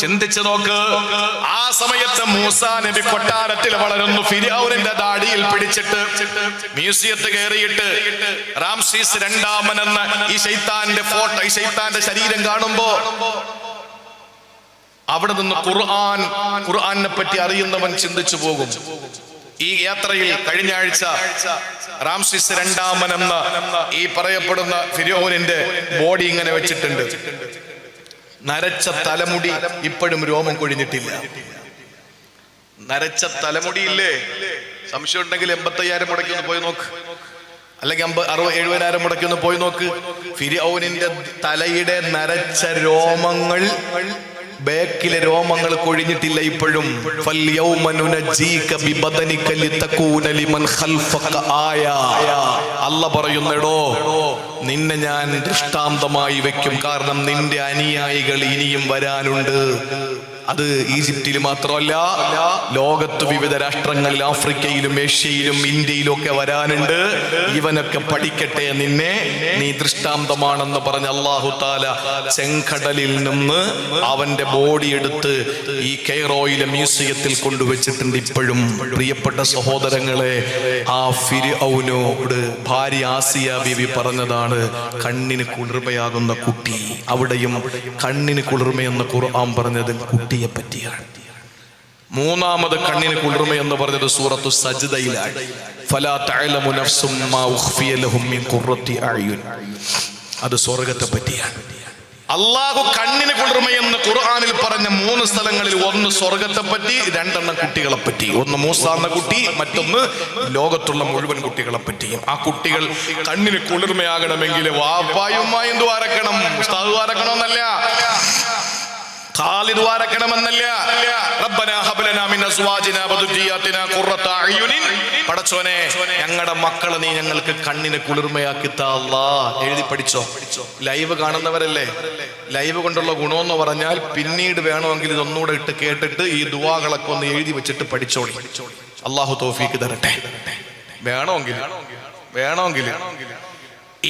ചിന്തിച്ചു നോക്ക്. ആ സമയത്ത് മൂസാ നബി കൊട്ടാരത്തിൽ വളരുന്നു. ഫിർഔനിന്റെ ദാടിയിൽ പിടിച്ചിട്ട് മ്യൂസിയത്ത് കയറിയിട്ട് റാംസീസ് 2 എന്ന ഈ ശൈത്താന്റെ ഫോട്ടോ, ഈ ശൈത്താന്റെ ശരീരം കാണുമ്പോ അവിടെ നിന്ന് ഖുർആനെ പറ്റി അറിയുന്നവൻ ചിന്തിച്ചു പോകും. ഈ യാത്രയിൽ കഴിഞ്ഞ ആഴ്ച റാംസീസ് 2 എന്ന ഈ പറയപ്പെടുന്ന ഫിർഔനിന്റെ ബോഡി ഇങ്ങനെ വെച്ചിട്ടുണ്ട്. നരച്ച തലമുടി, ഇപ്പോഴും രോമം കൊഴിഞ്ഞിട്ടില്ല. നരച്ച തലമുടിയില്ലേ? സംശയം ഉണ്ടെങ്കിൽ 85,000 മുടക്കി ഒന്ന് പോയി നോക്ക്, അല്ലെങ്കിൽ 60-70,000 മുടക്കി ഒന്ന് പോയി നോക്ക്. ഫിർഔനിന്റെ തലയുടെ നരച്ച രോമങ്ങൾ, ബേക്കിലെ രോമങ്ങൾ കൊഴിഞ്ഞിട്ടില്ല ഇപ്പോഴും. അല്ല പറയുന്നെടോ, നിന്നെ ഞാൻ ദൃഷ്ടാന്തമായി വെക്കും, കാരണം നിന്റെ അനുയായികൾ ഇനിയും വരാനുണ്ട്. അത് ഈജിപ്തിൽ മാത്രമല്ല, ലോകത്ത് വിവിധ രാഷ്ട്രങ്ങളിൽ, ആഫ്രിക്കയിലും ഏഷ്യയിലും ഇന്ത്യയിലും ഒക്കെ വരാനുണ്ട്. ഇവനൊക്കെ പഠിക്കട്ടെ നിന്നെ, നീ ദൃഷ്ടാന്തമാണെന്ന് പറഞ്ഞ അല്ലാഹു തആല ചെങ്കടലിൽ നിന്ന് അവന്റെ ബോഡി എടുത്ത് ഈ കൈറോയിലെ മ്യൂസിയത്തിൽ കൊണ്ടുവച്ചിട്ടുണ്ട് ഇപ്പോഴും. പ്രിയപ്പെട്ട സഹോദരങ്ങളെ, ആ ഫിർഔനോട് ഭാര്യ ആസിയ ബീവി പറഞ്ഞതാണ് കണ്ണിന് കുളിർമയാകുന്ന കുട്ടി. അവിടെയും കണ്ണിന് കുളിർമയെന്ന് ഖുർആൻ പറഞ്ഞത് കുട്ടിയെ പറ്റിയാണ്. 3ാമത് കണ്ണിന് കുളിർമയെന്ന് പറഞ്ഞത് സൂറത്തു സജ്ദയിലാണ്. ഫലാ തഅലമു നഫ്സും മാ ഉഖ്ഫിയ ലഹും മിൻ ഖുർറത്തി അഅ്യുൻ. അത് സ്വർഗ്ഗത്തെ പറ്റിയാണ്. അല്ലാഹു കണ്ണിന് കുളിർമയെന്ന് ഖുർആനിൽ പറഞ്ഞ 3 സ്ഥലങ്ങളിൽ, 1 സ്വർഗ്ഗത്തെ പറ്റി, 2 കുട്ടികളെ പറ്റി. ഒന്ന് മൂസാ എന്ന കുട്ടി, മറ്റൊന്ന് ലോകത്തുള്ള മുഴുവൻ കുട്ടികളെ പറ്റിയും. ആ കുട്ടികൾ കണ്ണിന് കുളിർമയാകണമെങ്കിൽ വാപ്പായുമായി എന്തു വാരക്കണം, ഉസ്താദ് വാരക്കണമെന്നല്ല, ഖാലിദ് വാരക്കണമെന്നല്ല. റബ്ബനാ ഹബ് ലനാ മിൻ അസ്വാജിനാ വദുരിയാതിനാ ഖുർറത അയ്യുനിൻ. പടച്ചോനെ, ഞങ്ങളുടെ മക്കളെ നീ ഞങ്ങൾക്ക് കണ്ണിന് കുളിർമയാക്കി താ അല്ലാഹ്. എഴുതി പഠിച്ചോ. ലൈവ് കാണുന്നവരല്ലേ, ലൈവ് കൊണ്ടുള്ള ഗുണമെന്ന് പറഞ്ഞാൽ പിന്നീട് വേണമെങ്കിൽ ഇതൊന്നുകൂടെ ഇട്ട് കേട്ടിട്ട് ഈ ദുആകളൊക്കെ ഒന്ന് എഴുതി വെച്ചിട്ട് പഠിച്ചോളി. അള്ളാഹു തൗഫീക്ക് തരട്ടെ. വേണമെങ്കിൽ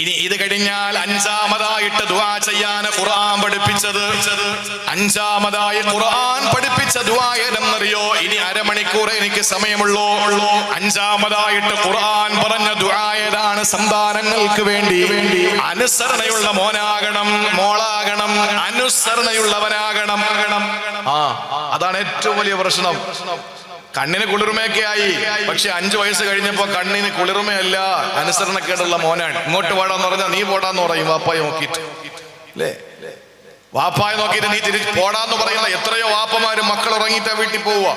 ഇനി ഇത് കഴിഞ്ഞാൽ അഞ്ചാമതായിട്ട് ദുആ ചെയ്യാൻ ഖുർആൻ പഠിപ്പിച്ചത്. അഞ്ചാമതായി ഖുർആൻ പഠിപ്പിച്ച ദുആ ഏതെന്നറിയോ? ഇനി അരമണിക്കൂർ എനിക്ക് സമയമുള്ളൂ. അഞ്ചാമതായിട്ട് ഖുർആൻ പറഞ്ഞ ദുആ ഏതാണ്? സന്താനങ്ങൾക്ക് വേണ്ടി അനുസരണയുള്ള മോനാകണം, മോളാകണം, അനുസരണയുള്ളവനാകണം. അതാണ് ഏറ്റവും വലിയ പ്രശ്നം. കണ്ണിന് കുളിർമയൊക്കെ ആയി, പക്ഷെ 5 വയസ്സ് കഴിഞ്ഞപ്പോ കണ്ണിന് കുളിർമയല്ല, അനുസരണക്കേടുള്ള മോനാണ്. ഇങ്ങോട്ട് പോടാന്ന് പറഞ്ഞാൽ നീ പോടാന്ന് പറയും വാപ്പായെ നോക്കിയിട്ട്, അല്ലേ? വാപ്പായെ നോക്കിയിട്ട് നീ തിരിച്ച് പോടാന്ന് പറയുന്ന എത്രയോ വാപ്പമാര് മക്കൾ ഉറങ്ങിയിട്ടാ വീട്ടിൽ പോവുക.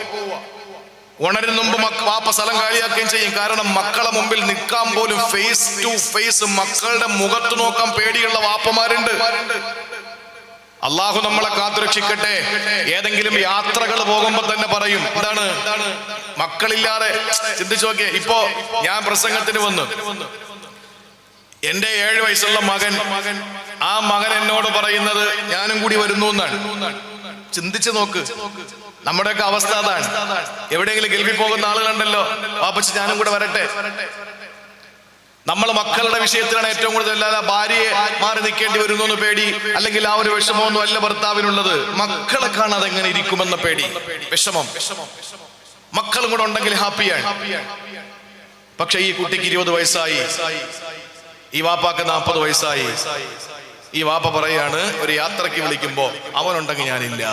ഉണരുന്ന മുമ്പ് വാപ്പ സ്ഥലം കാലിയാക്കുകയും ചെയ്യും. കാരണം മക്കളെ മുമ്പിൽ നിൽക്കാൻ പോലും ഫേസ് ടു ഫേസ് മക്കളുടെ മുഖത്ത് നോക്കാൻ പേടിയുള്ള വാപ്പമാരുണ്ട്. അള്ളാഹു നമ്മളെ കാത്തുരക്ഷിക്കട്ടെ. ഏതെങ്കിലും യാത്രകൾ പോകുമ്പോ തന്നെ പറയും, എന്താണ് മക്കളില്ലാതെ ചിന്തിച്ചു നോക്കിയേ. ഇപ്പോ ഞാൻ പ്രസംഗത്തിന് വന്നു, എന്റെ 7 വയസ്സുള്ള മകൻ, ആ മകൻ എന്നോട് പറയുന്നത് ഞാനും കൂടി വരുന്നു എന്നാണ്. ചിന്തിച്ചു നോക്ക്, നമ്മുടെയൊക്കെ അവസ്ഥ അതാണ്. എവിടെയെങ്കിലും ഗൾഫിൽ പോകുന്ന ആളുകളുണ്ടല്ലോ, വാപ്പച്ചി ഞാനും കൂടെ വരട്ടെ. നമ്മൾ മക്കളുടെ വിഷയത്തിലാണ് ഏറ്റവും കൂടുതൽ. അല്ലാതെ ഭാര്യയെ മാറി നിൽക്കേണ്ടി വരുന്നു എന്ന് പേടി, അല്ലെങ്കിൽ ആ ഒരു വിഷമമൊന്നും അല്ല ഭർത്താവിനുള്ളത്. മക്കളെ കാണാതെ എങ്ങനെ ഇരിക്കുമെന്ന പേടി, വിഷമം. മക്കളും കൂടെ ഉണ്ടെങ്കിൽ ഹാപ്പിയാണ്. പക്ഷെ ഈ കുട്ടിക്ക് 20 വയസ്സായി, ഈ വാപ്പാക്ക് 40 വയസ്സായി. ഈ വാപ്പ പറയാണ്, ഒരു യാത്രക്ക് വിളിക്കുമ്പോ അവനുണ്ടെങ്കിൽ ഞാനില്ല.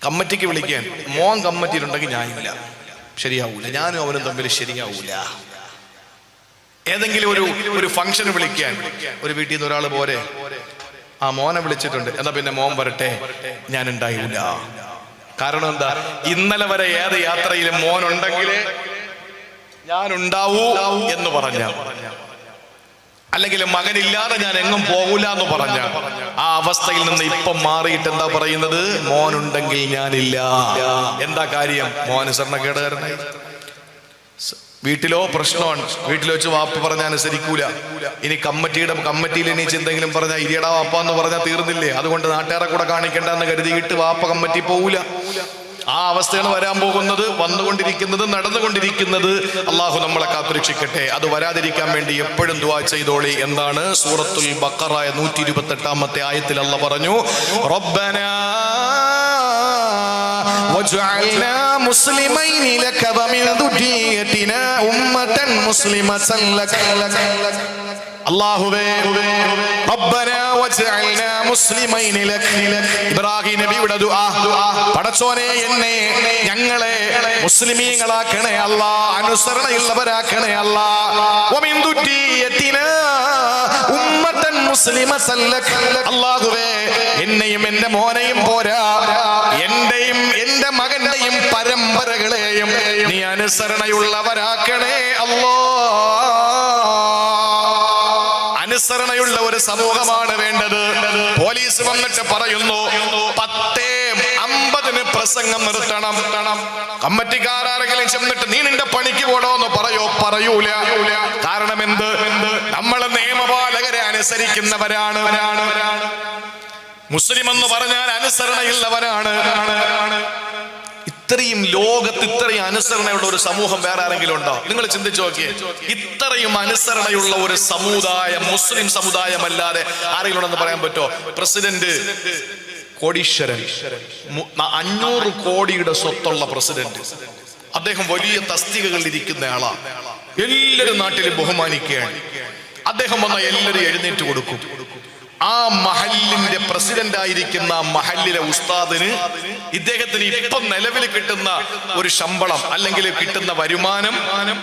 കമ്മിറ്റിക്ക് വിളിക്കാൻ മോൻ കമ്മിറ്റിയിലുണ്ടെങ്കിൽ ഞാനില്ല. ശരിയാവൂല, ഞാനും അവനും തമ്മിൽ ശരിയാവൂല. ഏതെങ്കിലും ഒരു ഫംഗ്ഷന് വിളിക്കാൻ ഒരു വീട്ടിൽ നിന്ന് ഒരാൾ പോരെ, ആ മോനെ വിളിച്ചിട്ടുണ്ട്, എന്നാ പിന്നെ മോൻ വരട്ടെ, ഞാൻ ഉണ്ടായില്ല. കാരണം എന്താ? ഇന്നലെ വരെ ഏത് യാത്രയിലും മോൻ ഉണ്ടെങ്കിലേ ഞാൻ ഉണ്ടാവൂ എന്ന് പറഞ്ഞ, അല്ലെങ്കിൽ മകനില്ലാതെ ഞാൻ എങ്ങും പോകൂല എന്ന് പറഞ്ഞ ആ അവസ്ഥയിൽ നിന്ന് ഇപ്പം മാറിയിട്ട് എന്താ പറയുന്നത്? മോനുണ്ടെങ്കിൽ ഞാനില്ല. എന്താ കാര്യം? മോന് സ്വർണ്ണക്കേടുകാരനായി. വീട്ടിലോ പ്രശ്നമാണ്, വീട്ടിൽ വെച്ച് വാപ്പ പറഞ്ഞാൽ അനുസരിക്കൂല. ഇനി കമ്മിറ്റിയിൽ എണീച്ച് എന്തെങ്കിലും പറഞ്ഞാൽ ഇരിയടാ വാപ്പ എന്ന് പറഞ്ഞാൽ തീർന്നില്ലേ? അതുകൊണ്ട് നാട്ടുകാരെ കൂടെ കാണിക്കണ്ട എന്ന് കരുതിയിട്ട് വാപ്പ കമ്മിറ്റി പോകൂല. ആ അവസ്ഥയാണ് വരാൻ പോകുന്നത്, വന്നുകൊണ്ടിരിക്കുന്നത്, നടന്നുകൊണ്ടിരിക്കുന്നത്. അള്ളാഹു നമ്മളെ കാത്തുരക്ഷിക്കട്ടെ. അത് വരാതിരിക്കാൻ വേണ്ടി എപ്പോഴും ദുആ ചെയ്തോളി. എന്താണ്? സൂറത്തുൽ ബഖറ 128 ആയത്തിൽ അല്ലാഹു പറഞ്ഞു, റബ്ബനാ വജഅൽനാ മുസ്ലിമൈനി ലക വമിൻ ദുരിയതിനാ ഉമ്മതൻ മുസ്ലിമതൻ ലക. അല്ലാഹുവേ, റബ്ബനാ വജഅൽനാ മുസ്ലിമൈനി ലക. ഇബ്രാഹിം നബിയുടെ ദുആ, പടച്ചോനെ എന്നെ ഞങ്ങളെ മുസ്ലിമീങ്ങളാക്കണേ അല്ലാ, അനുസരണയുള്ളവരാക്കണേ അല്ലാ. വമിൻ ദുരിയതിനാ ഉമ്മതൻ മുസ്ലിമതൻ ലക. അല്ലാഹുവേ, എന്നെയും എന്റെ മോനെയും പോരാ, എന്റെയും എന്റെ മകന്റെയും പരമ്പരകളെയും നീ അനുസരണയുള്ളവരാക്കണേ അല്ലാ. അനുസരണയുള്ള ഒരു സമൂഹമാണ് വേണ്ടത്. പോലീസ് വന്നിട്ട് പറയുന്നു 10:50 പ്രസംഗം നിർത്തണം. കമ്മിറ്റിക്കാരെങ്കിലും ചെന്നിട്ട് നീ നിന്റെ പണിക്ക് പോടോ എന്ന് പറയൂല. കാരണം എന്ത്? നമ്മൾ നിയമപാലകരെ അനുസരിക്കുന്നവരാണ്. മുസ്ലിം എന്ന് പറഞ്ഞാൽ അനുസരണയുള്ളവരാണ്. ഇത്രയും ലോകത്ത് ഇത്രയും അനുസരണയുള്ള ഒരു സമൂഹം വേറെ ആരെങ്കിലും ഉണ്ടോ? നിങ്ങൾ ചിന്തിച്ചു നോക്കിയേ. ഇത്രയും അനുസരണയുള്ള ഒരു സമുദായം മുസ്ലിം സമുദായമല്ലാതെ ആരെങ്കിലും ഉണ്ടെന്ന് പറയാൻ പറ്റുമോ? പ്രസിഡന്റ് കോടീശ്വരൻ, 500 കോടിയുടെ സ്വത്തുള്ള പ്രസിഡന്റ്, അദ്ദേഹം വലിയ തസ്തികകളിൽ ഇരിക്കുന്ന ആളാണ്. എല്ലാവരും നാട്ടിൽ ബഹുമാനിക്കുകയാണ്. അദ്ദേഹം വന്ന എല്ലാവരും എഴുന്നേറ്റ് കൊടുക്കും. ആ മഹല്ലിന്റെ പ്രസിഡന്റ് ആയിരിക്കുന്ന മഹല്ലിലെ ഉസ്താദിന് ഇദ്ദേഹത്തിന് ഇപ്പം നിലവിൽ കിട്ടുന്ന ഒരു ശമ്പളം അല്ലെങ്കിൽ കിട്ടുന്ന വരുമാനം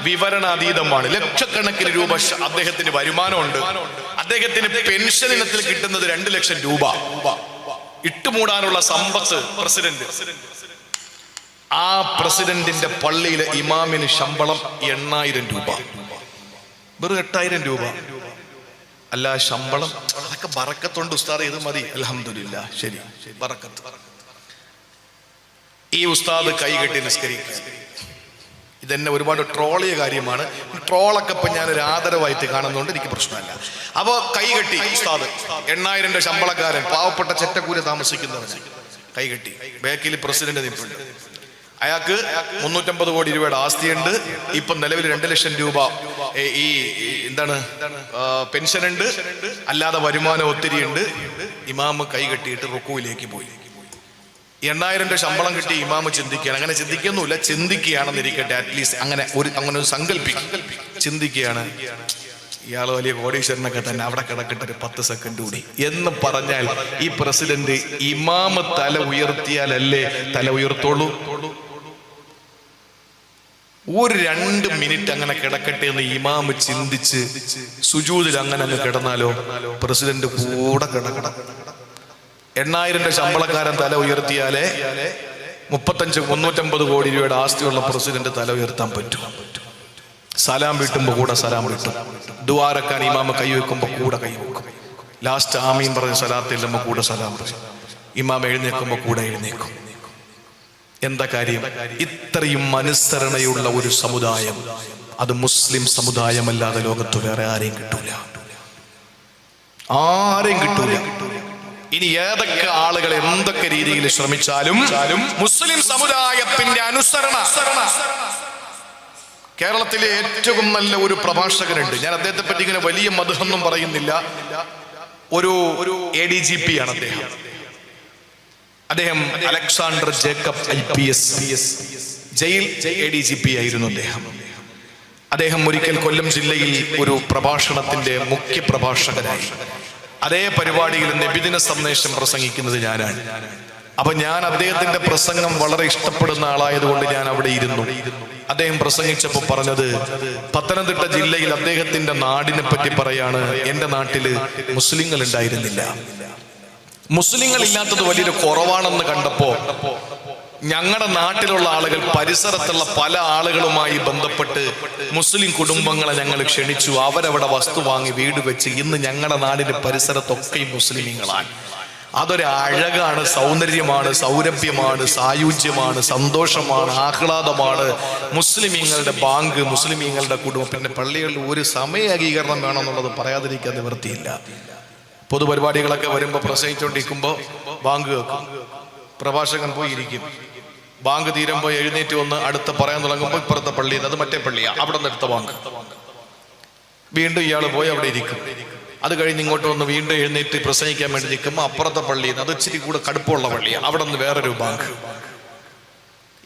വിവരണാതീതമാണ്. ലക്ഷക്കണക്കിന് രൂപ അദ്ദേഹത്തിന് വരുമാനമുണ്ട്. അദ്ദേഹത്തിന് പെൻഷൻ ഇനത്തിൽ കിട്ടുന്നത് 2 ലക്ഷം രൂപ. ഇട്ടുമൂടാനുള്ള സമ്പത്ത് പ്രസിഡന്റ്. ആ പ്രസിഡന്റിന്റെ പള്ളിയിലെ ഇമാമിന് ശമ്പളം 8000 രൂപ. വെറും 8000 രൂപ അല്ല ശമ്പളം. അതൊക്കെ ബറക്കത്തുണ്ട് ഉസ്താദ്, ഇത് മതി അൽഹംദുലില്ലാ. ശരി, ബറക്കത്ത്. ഈ ഉസ്താദ് കൈകെട്ടി നിസ്കരിക്കുക. ഇതെന്നെ ഒരുപാട് ട്രോളിയ കാര്യമാണ്. ട്രോളൊക്കെ ഇപ്പൊ ഞാനൊരു ആദരവായിട്ട് കാണുന്നതുകൊണ്ട് എനിക്ക് പ്രശ്നമല്ല. അപ്പൊ കൈകെട്ടി ഉസ്താദ്, 8000 ശമ്പളക്കാരൻ, പാവപ്പെട്ട ചെറ്റക്കൂര താമസിക്കുന്നവന് കൈകെട്ടി. ബാക്കിൽ പ്രസിഡന്റ് നിൽപ്പുണ്ട്. അയാൾക്ക് 350 കോടി രൂപയുടെ ആസ്തിയുണ്ട്. ഇപ്പൊ നിലവിൽ 2 ലക്ഷം രൂപ ഈ എന്താണ് പെൻഷൻ ഉണ്ട്, അല്ലാതെ വരുമാനം ഒത്തിരി ഉണ്ട്. ഇമാമ് കൈ കെട്ടിയിട്ട് റുക്കുവിലേക്ക് പോയി. 8000 രൂപ ശമ്പളം കിട്ടി ഇമാമ് ചിന്തിക്കുകയാണ്. അങ്ങനെ ചിന്തിക്കുന്നില്ല, ചിന്തിക്കുകയാണെന്നിരിക്കട്ടെ, അറ്റ്ലീസ്റ്റ് അങ്ങനെ ഒരു സങ്കല്പിക്കും, ചിന്തിക്കുകയാണ് ഇയാൾ വലിയ കോടീശ്വരനൊക്കെ തന്നെ, അവിടെ കിടക്കട്ടെ ഒരു 10 സെക്കൻഡ് കൂടി എന്ന് പറഞ്ഞാൽ ഈ പ്രസിഡന്റ് ഇമാമ് തല ഉയർത്തിയാലല്ലേ തല ഉയർത്തോളൂ? ഒരു 2 മിനിറ്റ് അങ്ങനെ കിടക്കട്ടെ എന്ന് ഇമാമ് ചിന്തിച്ച് സുജൂദിൽ അങ്ങനെ അങ്ങ് കിടന്നാലോ പ്രസിഡന്റ് കൂടെ കിടക്കണം. 8000 രൂപ ശമ്പളക്കാരൻ തല ഉയർത്തിയാലേ 350 കോടി രൂപയുടെ ആസ്തിയുള്ള പ്രസിഡന്റ് തല ഉയർത്താൻ പറ്റും. സലാം വീട്ടുമ്പോ കൂടെ സലാം വീട്ടും, ദുആരക്കാൻ ഇമാമ കൈവെക്കുമ്പോ കൂടെ കൈവെക്കും, ലാസ്റ്റ് ആമീൻ പറഞ്ഞ സലാത്തില്ലുമ്പോ കൂടെ സലാം പറയും, ഇമാമ എഴുന്നേൽക്കുമ്പോ കൂടെ എഴുന്നേക്കും. എന്താ കാര്യം? ഇത്രയും അനുസരണയുള്ള ഒരു സമുദായം, അത് മുസ്ലിം സമുദായമല്ലാതെ ലോകത്ത് വേറെ ആരെയും കിട്ടൂല, ആരെയും കിട്ടൂല. ഇനി ഏതൊക്കെ ആളുകൾ എന്തൊക്കെ രീതിയിൽ ശ്രമിച്ചാലും മുസ്ലിം സമുദായത്തിന്റെ അനുസരണ. കേരളത്തിലെ ഏറ്റവും നല്ല ഒരു പ്രഭാഷകനുണ്ട്, ഞാൻ അദ്ദേഹത്തെ പറ്റി ഇങ്ങനെ വലിയ മദ്ഹൊന്നും പറയുന്നില്ല, ഒരു ADGP ആണ് അദ്ദേഹം Alexander Jacob IPS jail ADGP ആയിരുന്നു അദ്ദേഹം ഒരിക്കൽ കൊല്ലം ജില്ലയിൽ ഒരു പ്രഭാഷണത്തിന്റെ മുഖ്യ പ്രഭാഷകനായി. അതേ പരിപാടിയിൽ നബിദിന സന്ദേശം പ്രസംഗിക്കുന്നത് ഞാനാണ്. അപ്പൊ ഞാൻ അദ്ദേഹത്തിന്റെ പ്രസംഗം വളരെ ഇഷ്ടപ്പെടുന്ന ആളായതുകൊണ്ട് ഞാൻ അവിടെ ഇരുന്നു. അദ്ദേഹം പ്രസംഗിച്ചപ്പോൾ പറഞ്ഞത്, പത്തനംതിട്ട ജില്ലയിൽ അദ്ദേഹത്തിന്റെ നാടിനെ പറ്റി പറയാണ്, എന്റെ നാട്ടില് മുസ്ലിങ്ങൾ ഉണ്ടായിരുന്നില്ല, മുസ്ലിങ്ങൾ ഇല്ലാത്തത് വലിയൊരു കുറവാണെന്ന് കണ്ടപ്പോ ഞങ്ങളുടെ നാട്ടിലുള്ള ആളുകൾ പരിസരത്തുള്ള പല ആളുകളുമായി ബന്ധപ്പെട്ട് മുസ്ലിം കുടുംബങ്ങളെ ഞങ്ങൾ ക്ഷണിച്ചു. അവരവിടെ വസ്തു വാങ്ങി വീട് വെച്ച് ഇന്ന് ഞങ്ങളുടെ നാടിന്റെ പരിസരത്തൊക്കെ മുസ്ലിമീങ്ങളാണ്. അതൊരു അഴകാണ്, സൗന്ദര്യമാണ്, സൗരഭ്യമാണ്, സായുജ്യമാണ്, സന്തോഷമാണ്, ആഹ്ലാദമാണ്. മുസ്ലിമീങ്ങളുടെ ബാങ്ക്, മുസ്ലിമീങ്ങളുടെ കുടുംബം. പിന്നെ പള്ളികളിൽ ഒരു സമയ ഏകീകരണം വേണമെന്നുള്ളത് പറയാതിരിക്കാൻ നിവൃത്തിയില്ല. പൊതുപരിപാടികളൊക്കെ വരുമ്പോൾ പ്രസംഗിച്ചുകൊണ്ടിരിക്കുമ്പോൾ ബാങ്ക് കേൾക്കും, പ്രഭാഷകൻ പോയി ഇരിക്കും, ബാങ്ക് തീരുമ്പോൾ എഴുന്നേറ്റ് വന്ന് അടുത്ത പറയാൻ തുടങ്ങുമ്പോൾ ഇപ്പുറത്തെ പള്ളിയിൽ അത് മറ്റേ പള്ളിയാണ്, അവിടെ നിന്ന് എടുത്ത ബാങ്ക്. വീണ്ടും ഇയാൾ പോയി അവിടെ ഇരിക്കും. അത് കഴിഞ്ഞ് ഇങ്ങോട്ട് വന്ന് വീണ്ടും എഴുന്നേറ്റ് പ്രസംഗിക്കാൻ വേണ്ടി നിൽക്കുമ്പോൾ അപ്പുറത്തെ പള്ളിയിൽ അത് ഇച്ചിരി കൂടെ കടുപ്പമുള്ള പള്ളിയാണ്, അവിടെ നിന്ന് വേറൊരു ബാങ്ക്.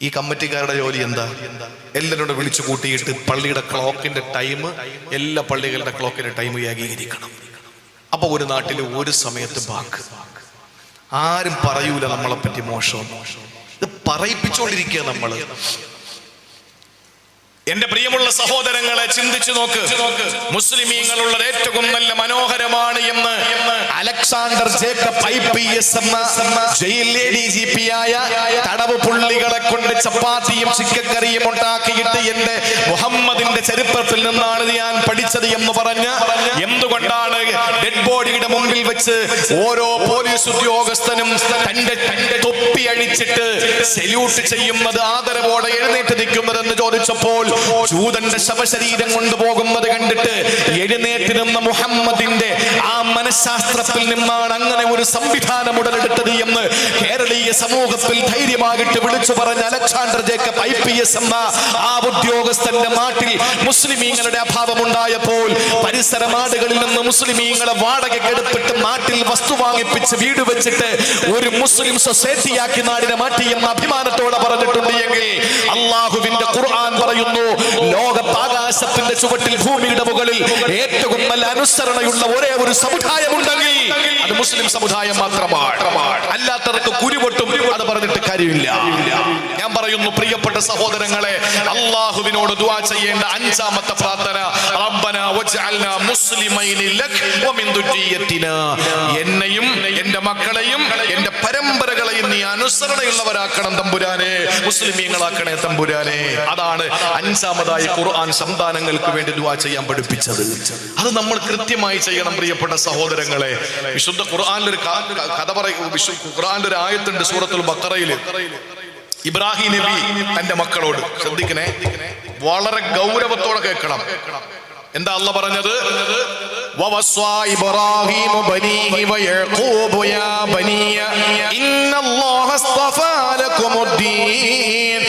ഈ കമ്മിറ്റിക്കാരുടെ ജോലി എന്താ? എല്ലാവരോടും വിളിച്ചു കൂട്ടിയിട്ട് പള്ളിയുടെ ക്ലോക്കിന്റെ ടൈം, എല്ലാ പള്ളികളുടെ ക്ലോക്കിന്റെ ടൈം ഏകീകരിക്കണം. അപ്പൊ ഒരു നാട്ടില് ഒരു സമയത്ത് ബാങ്ക്. ആരും പറയൂല നമ്മളെപ്പറ്റി മോശം, ഇത് പറയിപ്പിച്ചുകൊണ്ടിരിക്കുക നമ്മള്. എന്റെ പ്രിയമുള്ള സഹോദരങ്ങളെ, ചിന്തിച്ചു നോക്ക്, മുസ്ലിമീങ്ങളുള്ളത് ഏറ്റവും നല്ല മനോഹരമാണ് എന്ന് അലക്സാണ്ടർ ജേക്കബ് IPS എന്ന ജയിൽ ADGP ആയ തടവ് പുള്ളികളെ കൊണ്ട് ചപ്പാത്തിയും ചിക്കക്കറിയും ഉണ്ടാക്കിയിട്ട് എന്റെ മുഹമ്മദിന്റെ ചരിത്രത്തിൽ നിന്നാണ് ഞാൻ പഠിച്ചത് എന്ന് പറഞ്ഞ്, എന്തുകൊണ്ടാണ് ഡെഡ് ബോഡിയുടെ മുമ്പിൽ വെച്ച് ഓരോ പോലീസ് ഉദ്യോഗസ്ഥനും തന്റെ തൊപ്പി അഴിച്ചിട്ട് സല്യൂട്ട് ചെയ്യുന്നത്, ആദരവോടെ എഴുന്നേറ്റ് നിൽക്കുന്നതെന്ന് ചോദിച്ചപ്പോൾ ജൂതന്റെ ശവശരീരം കൊണ്ടുപോകുന്നത് കണ്ടിട്ട് എഴുന്നേറ്റ് നിന്ന മുഹമ്മദിന്റെ ആ മനഃശാസ്ത്രത്തിൽ നിന്നാണ് അങ്ങനെ ഒരു സംവിധാനം ഉടലെടുത്തത് എന്ന് കേരളീയ സമൂഹത്തിൽ ധൈര്യമായിട്ട് വിളിച്ചു പറഞ്ഞ അലക്സാണ്ടർ ജേക്കബ് IPS എന്ന ആ ഉദ്യോഗസ്ഥന്റെ നാട്ടിൽ മുസ്ലിമീങ്ങളുടെ അഭാവമുണ്ടായപ്പോൾ പരിസര നാടുകളിൽ നിന്ന് മുസ്ലിമീങ്ങളെ വാടകയ്ക്കെടുത്തിട്ട് നാട്ടിൽ വസ്തു വാങ്ങിപ്പിച്ച് വീട് വെച്ചിട്ട് ഒരു മുസ്ലിം സൊസൈറ്റിയാക്കി നാടിനെ മാറ്റി എന്ന അഭിമാനത്തോടെ പറഞ്ഞിട്ടുണ്ട് എങ്കിൽ അള്ളാഹുവിന്റെ ഖുർആൻ പറയുന്നു, ലോകത്താകാശത്തിന്റെ ചുവട്ടിൽ ഭൂമിയുടെ മുകളിൽ ഏറ്റവും നല്ല അനുസരണയുള്ള ഒരേ ഒരു സമുദായമുണ്ടെങ്കിൽ അത് മുസ്ലിം സമുദായം മാത്രമാണ്. അല്ലാത്തവർക്ക് കുരുപൊട്ടും, അത് പറഞ്ഞിട്ട് കാര്യമില്ല. ഞാൻ പറയുന്നു പ്രിയപ്പെട്ട സഹോദരങ്ങളെ, അള്ളാഹുവിനോട് ദുആ ചെയ്യേണ്ട 5ാമത്തെ പ്രാർത്ഥന, റബ്ബനാ വജ്അൽനാ മുസ്ലിമൈനി ലക് വമിൻ ദുരിയത്തിനാ, എന്നെയും എന്റെ മക്കളെയും എന്റെ പരമ്പരകളെയും നീ അനുസരണയുള്ളവരാക്കണം തമ്പുരാനെ, മുസ്ലിമീങ്ങളാക്കണേ തമ്പുരാനെ. അതാണ് 5ാമതായി ഖുർആൻ സന്താനങ്ങൾക്ക് വേണ്ടി ദുആ ചെയ്യാൻ പഠിപ്പിച്ചത്. അത് നമ്മൾ കൃത്യമായി ചെയ്യണം പ്രിയപ്പെട്ട സഹോദരങ്ങളെ. വിശുദ്ധ ഖുർആനിലൊരു കഥ പറയും, ഖുർആനിൽ ഒരു ആയത്തുണ്ട് സൂറത്തുൽ ബഖറയിൽ. ഇബ്രാഹിം നബി തന്റെ മക്കളോട്, ശ്രദ്ധിക്കണേ, വളരെ ഗൗരവത്തോടെ കേൾക്കണം. എന്താ അല്ലാഹ് പറഞ്ഞത്? വവസ്വാ ഇബ്രാഹീമു ബനീഹി വയഖൂബു യാ ബനിയ ഇന്നല്ലാഹ അസ്തഫാ ലക്കുമുദ്ദീൻ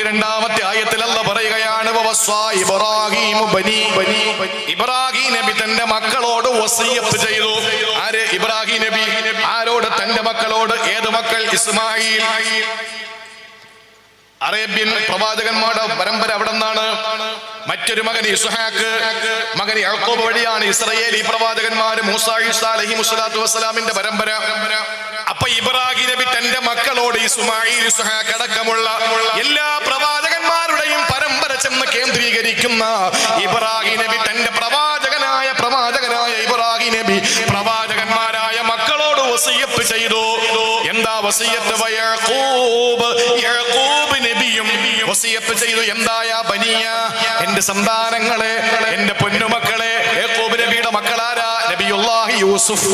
52-ാമത്തെ ആയത്തിൽ അല്ലാഹ് പറയുകയാണ് ഇബ്രാഹിം നബി തന്റെ മക്കളോട് വസിയത്ത് ചെയ്തു. ആര്? ഇബ്രാഹിം നബി. ആരോട്? തന്റെ മക്കളോട്. ഏത് മക്കൾ? ഇസ്മായിൽ. അറേബ്യൻ പ്രവാചകന്മാരുടെ പരമ്പര അവിടെ നിന്നാണ്. മറ്റൊരു മകൻ ഇസ്ഹാഖ്, മകൻ യാക്കൂബ് വഴിയാണ് ഇസ്രായേലി പ്രവാചകന്മാര് മൂസ, ഈസ അലൈഹിമുസ്സലാത്തു വസ്സലാമിന്റെ പരമ്പര. അപ്പൊ ഇബ്രാഹിം നബി തന്റെ മക്കളോട് ഇസ്മായിൽ, ഇസ്ഹാഖ് അടക്കമുള്ള എല്ലാ പ്രവാചകന്മാരുടെയും പരമ്പര ചെന്ന് കേന്ദ്രീകരിക്കുന്ന ഇബ്രാഹിം നബി തന്റെ പ്രവാചകനായ ഇബ്രാഹിം നബി പ്രവാചകന്മാരായ മക്കളോട് വസിയത്ത് ചെയ്തു. എന്താ വസിയത്ത്? യാക്കൂബ് നബിയും വസിയത്ത് ചെയ്തു. എന്തായ? ബനിയ, എന്റെ സന്താനങ്ങളെ, എന്റെ പൊന്നുമക്കളെ. യാക്കൂബ് നബിയുടെ മക്കളാരാ? നബിയുല്ലാഹി യൂസുഫ്,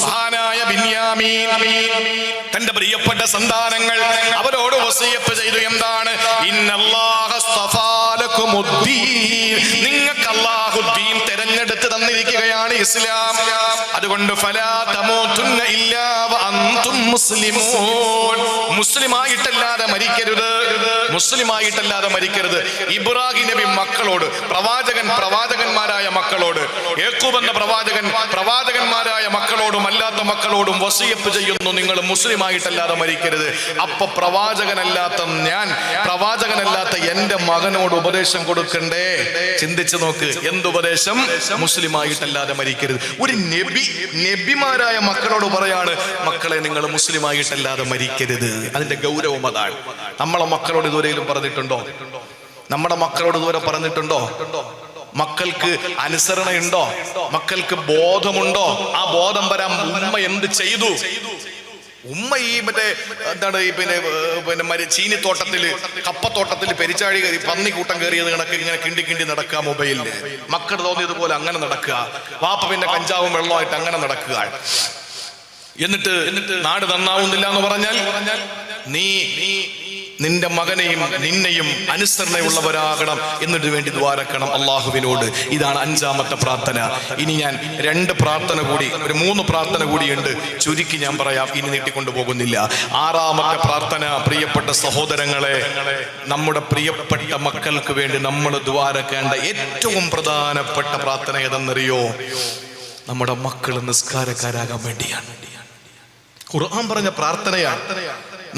മഹാനായ ബിന്യാമീൻ, തന്റെ പ്രിയപ്പെട്ട സന്താനങ്ങൾ. അവരോട് വസിയത്ത് ചെയ്തു. എന്താണ്? ഇന്നല്ലാഹ അസ്തഫാ ലക്കുമുദ്ദീൻ, നിങ്ങൾക്ക് അല്ലാഹു ദീൻ തിരഞ്ഞെടുത്ത് തന്നിരിക്കുകയാണ് ഇസ്ലാം. അതുകൊണ്ട് ഫലാ തമൂതുന്ന ഇല്ലാ വഅൻതും മുസ്ലിമൂൻ, മുസ്ലിമായിട്ടല്ലാതെ മരിക്കരുത്, മുസ്ലിമായിട്ടല്ലാതെ മരിക്കരുത്. ഇബ്രാഹിം നബി മക്കളോട്, പ്രവാചകന്മാരായ മക്കളോട്, യാക്കൂബ് എന്ന പ്രവാചകന്മാരായ മക്കളോടും അല്ലാത്ത മക്കളോടും വസിയത്ത് ചെയ്യുന്നു, നിങ്ങൾ മുസ്ലിമായിട്ടല്ലാതെ മരിക്കരുത്. അപ്പൊ പ്രവാചകനല്ലാത്ത ഞാൻ, പ്രവാചകനല്ലാത്ത എന്റെ മകനോട് ഉപദേശം കൊടുക്കണ്ടേ? ചിന്തിച്ചു നോക്ക്. എന്തുപദേശം? മുസ്ലിമായിട്ടല്ലാതെ മരിക്കരുത്. ഒരു നബിമാരായ മക്കളോട് പറയാണ്, മക്കളെ നിങ്ങൾ മുസ്ലിമായിട്ടല്ലാതെ മരിക്കരുത്. അതിന്റെ ഗൗരവം അതാണ്. നമ്മളെ മക്കളോട് ഇതുവരെയും പറഞ്ഞിട്ടുണ്ടോ? നമ്മുടെ മക്കളോട് ഇതുവരെ പറഞ്ഞിട്ടുണ്ടോ? മക്കൾക്ക് അനുസരണയുണ്ടോ? മക്കൾക്ക് ബോധമുണ്ടോ? ആ ബോധം വരാൻ ഉമ്മ എന്ത് ചെയ്തു? ഉമ്മ ഈ എന്താണ് പിന്നെ ചീനിത്തോട്ടത്തില്, കപ്പത്തോട്ടത്തില് പെരിച്ചാഴി കയറി പന്നിക്കൂട്ടം കയറിയത് കണക്ക് ഇങ്ങനെ കിണ്ടി നടക്കുക. മൊബൈലില് മക്കൾ തോന്നിയതുപോലെ അങ്ങനെ നടക്കുക. വാപ്പ പിന്നെ കഞ്ചാവും വെള്ളമായിട്ട് അങ്ങനെ നടക്കുക. എന്നിട്ട് നാട് നന്നാവുന്നില്ല എന്ന് പറഞ്ഞാൽ നീ നിന്റെ മകനെയും നിന്നെയും അനുസരണയുള്ളവരാകണം എന്നിട്ട് വേണ്ടി ദ്വാരക്കണം അള്ളാഹുവിനോട്. ഇതാണ് 5-ാമത്തെ പ്രാർത്ഥന. ഇനി ഞാൻ 2 പ്രാർത്ഥന കൂടി, ഒരു 3 പ്രാർത്ഥന കൂടിയുണ്ട്, ചുരുക്കി ഞാൻ പറയാം, ഇനി നീട്ടിക്കൊണ്ടു പോകുന്നില്ല. 6-ാമത്തെ പ്രാർത്ഥന, പ്രിയപ്പെട്ട സഹോദരങ്ങളെ, നമ്മുടെ പ്രിയപ്പെട്ട മക്കൾക്ക് വേണ്ടി നമ്മൾ ദ്വാരക്കേണ്ട ഏറ്റവും പ്രധാനപ്പെട്ട പ്രാർത്ഥന ഏതെന്നറിയോ? നമ്മുടെ മക്കൾ നിസ്കാരക്കാരാകാൻ വേണ്ടിയാണ്. ഖുർആൻ പറഞ്ഞ പ്രാർത്ഥനയാണ്,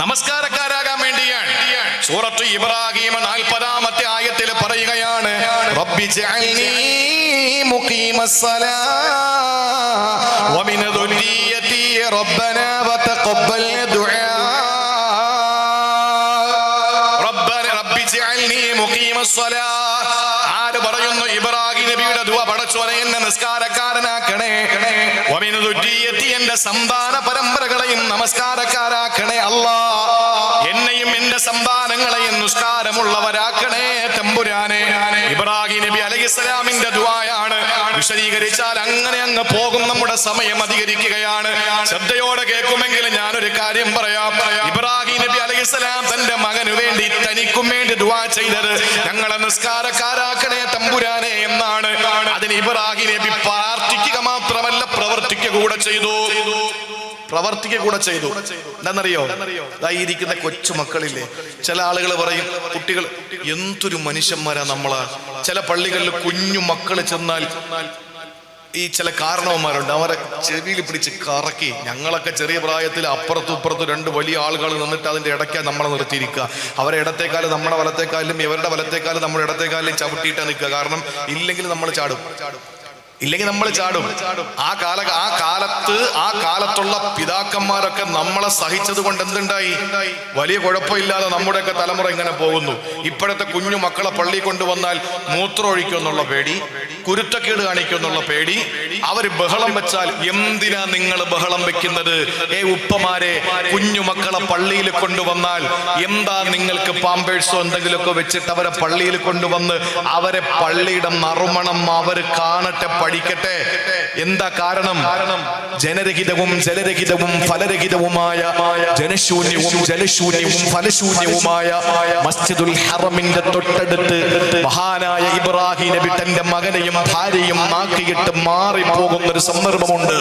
നമസ്കാരക്കാരാകാൻ വേണ്ടിയാണ്. സൂറത്ത് ഇബ്രാഹിം 40-ാമത്തെ ആയത്തിൽ പറയുകയാണ്, റബ്ബി ജഅൽനി മുഖീമസ്സലാ വമിൻ ദുർരിയതി റബ്ബനാ വതഖബ്ബൽ ദുആ. റബ്ബി ജഅൽനി മുഖീമസ്സലാ. ആര് പറയുന്നു? ഇബ്രാഹിം നബിയുടെ ദുആ. പടച്ചോനെ എന്നെ നിസ്കാരക്കാരനാക്കണേ. വമിൻ ദുർരിയതി, എന്റെ സന്താന പരമ്പരകളെയും നമസ്കാരക്കാരാക്കണേ അല്ലാ. എന്നെയും എന്റെ സന്താനങ്ങളെയും നിസ്കാരമുള്ളവരാക്കണേ തമ്പുരാനെ. ഇബ്രാഹിം നബി അലൈഹിസ്സലാമിന്റെ ദുആയാണ്. വിശദീകരിച്ചാൽ അങ്ങനെ അങ്ങ് പോകും. നമ്മുടെ സമയം അധികരിക്കുകയാണ്. ശ്രദ്ധയോടെ കേൾക്കുമെങ്കിൽ ഞാനൊരു കാര്യം പറയാം. ഇബ്രാഹിം നബി അലൈഹിസ്സലാം തന്റെ മകനു വേണ്ടി, തനിക്കും വേണ്ടി ദുആ ചെയ്തത് ഞങ്ങളെ നിസ്കാരക്കാരാക്കണേ തമ്പുരാനെ എന്നാണ്. അതിന് ഇബ്രാഹിം നബി പ്രാർത്ഥിക്കുക മാത്രമല്ല, പ്രവർത്തിക്കുക കൂടെ ചെയ്തു. എന്താണെന്നറിയോ? ഇരിക്കുന്ന കൊച്ചുമക്കളില്ലേ, ചില ആളുകൾ പറയും, കുട്ടികൾ എന്തൊരു മനുഷ്യന്മാരാ നമ്മളാ. ചില പള്ളികളിൽ കുഞ്ഞു മക്കള് ചെന്നാൽ ഈ ചില കാരണവന്മാരുണ്ട്, അവരെ ചെവിയിൽ പിടിച്ച് കറക്കി. ഞങ്ങളൊക്കെ ചെറിയ പ്രായത്തിൽ അപ്പുറത്തും ഇപ്പുറത്തും 2 വലിയ ആളുകൾ നിന്നിട്ട് അതിന്റെ ഇടയ്ക്ക് നമ്മളെ നിർത്തിയിരിക്കുക. അവരെ ഇടത്തേക്കാലും നമ്മുടെ വലത്തേക്കാലും, ഇവരുടെ വലത്തേക്കാലും നമ്മുടെ ഇടത്തേക്കാലും ചവിട്ടിയിട്ടാണ് നിൽക്കുക. കാരണം ഇല്ലെങ്കിൽ നമ്മൾ ചാടും. ആ കാലത്തുള്ള പിതാക്കന്മാരൊക്കെ നമ്മളെ സഹിച്ചത് കൊണ്ട് എന്തുണ്ടായി? വലിയ കുഴപ്പമില്ലാതെ നമ്മുടെയൊക്കെ തലമുറ ഇങ്ങനെ പോകുന്നു. ഇപ്പോഴത്തെ കുഞ്ഞു മക്കളെ പള്ളി കൊണ്ടുവന്നാൽ മൂത്രം ഒഴിക്കുമെന്നുള്ള പേടി, കുരുത്തക്കേട് കാണിക്കുമെന്നുള്ള പേടി. അവര് ബഹളം വെച്ചാൽ എന്തിനാ നിങ്ങൾ ബഹളം വെക്കുന്നത്? ഉപ്പമാരെ, കുഞ്ഞു മക്കളെ പള്ളിയിൽ കൊണ്ടുവന്നാൽ എന്താ നിങ്ങൾക്ക് പാമ്പേഴ്സോ എന്തെങ്കിലുമൊക്കെ വെച്ചിട്ട് അവരെ പള്ളിയിൽ കൊണ്ടുവന്ന് അവരെ പള്ളിയുടെ നറുമണം അവർ കാണട്ടെ, പഠിക്കട്ടെ. എന്താ കാരണം? ജനരഹിതവും ജലരഹിതവും ഫലരഹിതവുമായ, ജനശൂന്യവും ജലശൂന്യവും ഫലശൂന്യവുമായ മസ്ജിദുൽ ഹറമിന്റെ തൊട്ടടുത്ത് മഹാനായ ഇബ്രാഹിം നബി തന്റെ മകനെയും ഭാര്യയും ആക്കിയിട്ട് മാറിപ്പോകുന്ന ഒരു സന്ദർഭമുണ്ട്.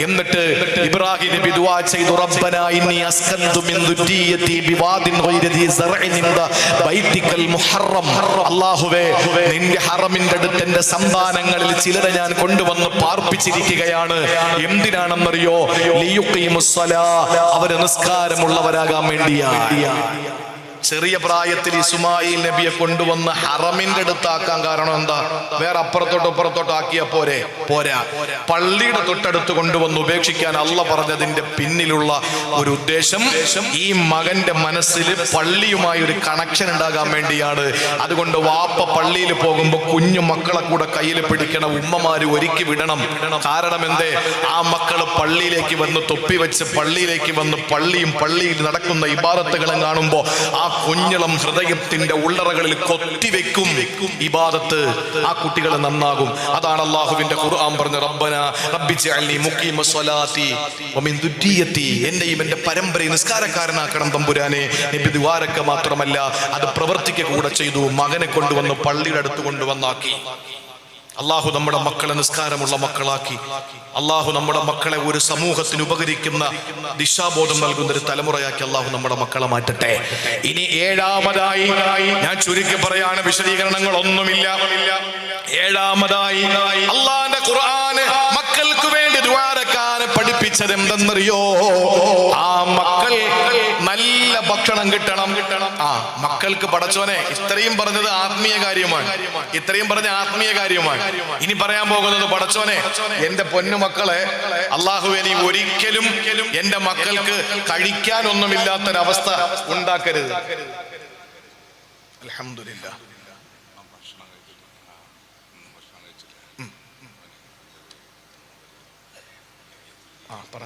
എന്നിട്ട് ഇബ്രാഹിം നബി ദുആ ചെയ്തു, റബ്ബനാ ഇന്നി അസ്കന്തു മിൻ ദുരിയതി ബിവാദിൻ ഗൈരി ദി സറഇൻ ഇൻദ ബൈതികൽ മുഹറം. അല്ലാഹുവേ, നിന്റെ ഹറമിന്റെ അടുത്ത് എന്റെ സന്താനങ്ങളിൽ ചിലരെ ഞാൻ കൊണ്ടുവന്ന് പാർപ്പിച്ചിരിക്കുകയാണ്. എന്തിനാണെന്നറിയോ? ലിയുഖീമുസ്സലാ, അവര് നിസ്കാരമുള്ളവരാകാൻ വേണ്ടിയാണ്. ചെറിയ പ്രായത്തിൽ ഇസ്മായിൽ നബിയെ കൊണ്ടുവന്ന് ഹറമിന്റെ അടുത്താക്കാൻ കാരണം എന്താ? വേറെ അപ്പുറത്തോട്ടോ ഇപ്പുറത്തോട്ടോ ആക്കിയ പോരാ, പള്ളിയുടെ തൊട്ടടുത്ത് കൊണ്ടുവന്ന് ഉപേക്ഷിക്കാൻ അള്ള പറഞ്ഞതിന്റെ പിന്നിലുള്ള ഒരു ഉദ്ദേശം ഈ മകന്റെ മനസ്സിൽ പള്ളിയുമായി ഒരു കണക്ഷൻ ഉണ്ടാകാൻ വേണ്ടിയാണ്. അതുകൊണ്ട് വാപ്പ പള്ളിയിൽ പോകുമ്പോ കുഞ്ഞു മക്കളെ കൂടെ കയ്യിൽ പിടിക്കണം, ഉമ്മമാര് ഒരുക്കി വിടണം. കാരണം എന്തേ? ആ മക്കള് പള്ളിയിലേക്ക് വന്ന് തൊപ്പി വെച്ച് പള്ളിയിലേക്ക് വന്ന് പള്ളിയിൽ നടക്കുന്ന ഇബാദത്തുകളും കാണുമ്പോ ആ കുഞ്ഞിളം ഹൃദയത്തിന്റെ ഉള്ളറകളിൽ കൊത്തിവെക്കും ഇബാദത്ത്. ആ കുട്ടികൾ നന്നാകും. അതാണ് അള്ളാഹുവിന്റെ ഖുർആൻ പറഞ്ഞ, റബ്ബനാ റബ്ബി ജഅൽനി മുഖീമ സ്വലാത്തി വമിൻ ദുരിയതി, എന്നെയും എന്റെ പരമ്പരയെ നിസ്കാരക്കാരനാക്കണം തമ്പുരാനെ. നബി ദുആരക്ക മാത്രമല്ല, അത് പ്രവർത്തിക്കുക കൂടെ ചെയ്തു. മകനെ കൊണ്ടുവന്ന് പള്ളിയുടെ അടുത്ത് കൊണ്ടുവന്നാക്കി. അള്ളാഹു നമ്മുടെ മക്കളെ നിസ്കാരമുള്ള മക്കളാക്കി. അള്ളാഹു നമ്മുടെ മക്കളെ ഒരു സമൂഹത്തിന് ഉപകരിക്കുന്ന ദിശാബോധം നൽകുന്ന ഒരു തലമുറയാക്കി അള്ളാഹു നമ്മുടെ മക്കളെ മാറ്റട്ടെ. ഇനി ഏഴാമതായി ഞാൻ ചുരുക്കി പറയാണ്, വിശദീകരണങ്ങൾ ഒന്നുമില്ല. ഏഴാമതായി അള്ളാന്റെ ഖുർആന് മക്കൾക്ക് വേണ്ടി ദുആരക്കാൻ പഠിപ്പിച്ചത് എന്തെന്നറിയോ? ആ മക്കൾ നല്ല ഭക്ഷണം കിട്ടണം. ആ മക്കൾക്ക് പടച്ചോനെ, ഇത്രയും പറഞ്ഞത് ആത്മീയ കാര്യമാണ്, ഇത്രയും പറഞ്ഞ ആത്മീയ കാര്യമാണ്. ഇനി പറയാൻ പോകുന്നത്, പടച്ചോനെ എന്റെ പൊന്നു മക്കളെ, അള്ളാഹുവേ നീ ഒരിക്കലും എന്റെ മക്കൾക്ക് കഴിക്കാനൊന്നുമില്ലാത്തൊരവസ്ഥ ഉണ്ടാക്കരുത്. അൽഹംദുലില്ലാഹ്.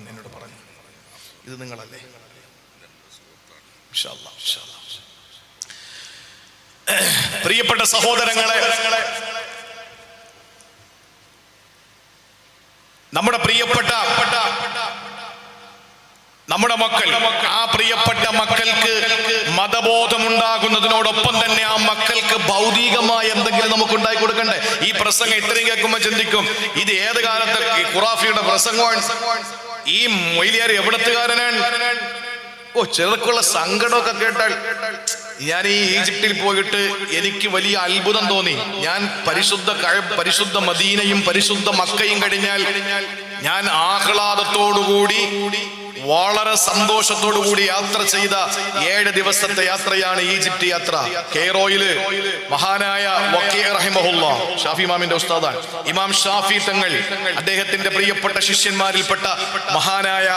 എന്നോട് പറഞ്ഞു, ഇത് നിങ്ങളല്ലേ? പ്രിയപ്പെട്ട സഹോദരങ്ങളെ, നമ്മുടെ പ്രിയപ്പെട്ട നമ്മുടെ മക്കൾ, ആ പ്രിയപ്പെട്ട മക്കൾക്ക് മതബോധം ഉണ്ടാകുന്നതിനോടൊപ്പം തന്നെ ആ മക്കൾക്ക് ഭൗതികമായ എന്തെങ്കിലും നമുക്ക് ഉണ്ടാക്കി കൊടുക്കണ്ടേ? ഈ പ്രസംഗം ഇത്രയും കേൾക്കുമ്പോൾ ചിന്തിക്കും, ഇത് ഏത് കാലത്ത് ഖുറാഫിയുടെ പ്രസംഗമാണ്? ഈ മൊയ്ലിയാർ എവിടത്തുകാരനാണ്? ഓ, ചിലർക്കുള്ള സങ്കടമൊക്കെ കേട്ടാൽ. ഞാൻ ഈ ഈജിപ്തിൽ പോയിട്ട് എനിക്ക് വലിയ അത്ഭുതം തോന്നി. ഞാൻ പരിശുദ്ധ മദീനയും പരിശുദ്ധ മക്കയും കഴിഞ്ഞാൽ ഞാൻ ആഹ്ലാദത്തോടുകൂടി വളരെ സന്തോഷത്തോടു കൂടി യാത്ര ചെയ്ത 7 ദിവസത്തെ യാത്രയാണ് ഈജിപ്ത് യാത്ര. കെയ്റോയില് മഹാനായ വക്കീ റഹിമഹുല്ലാഹ്, ഷാഫി ഇമാമിന്റെ ഉസ്താദാണ്, ഇമാം ഷാഫി തങ്ങൾ, അദ്ദേഹത്തിന്റെ പ്രിയപ്പെട്ട ശിഷ്യന്മാരിൽപ്പെട്ട മഹാനായ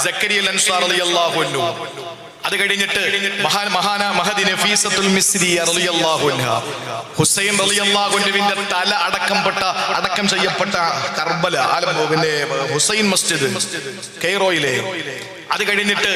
സക്കരിയ അൻസാർ റളിയല്ലാഹു അൻഹു, അത് കഴിഞ്ഞിട്ട് മഹദി നഫീസത്തുൽ മിസ്രി റളിയല്ലാഹു അൻഹ, ഹുസൈൻ റളിയല്ലാഹു അൻഹുവിന്റെ തല അടക്കം ചെയ്യപ്പെട്ട കർബല, പിന്നെ ഹുസൈൻ മസ്ജിദ് കെയ്റോയിലെ. അത് കഴിഞ്ഞിട്ട്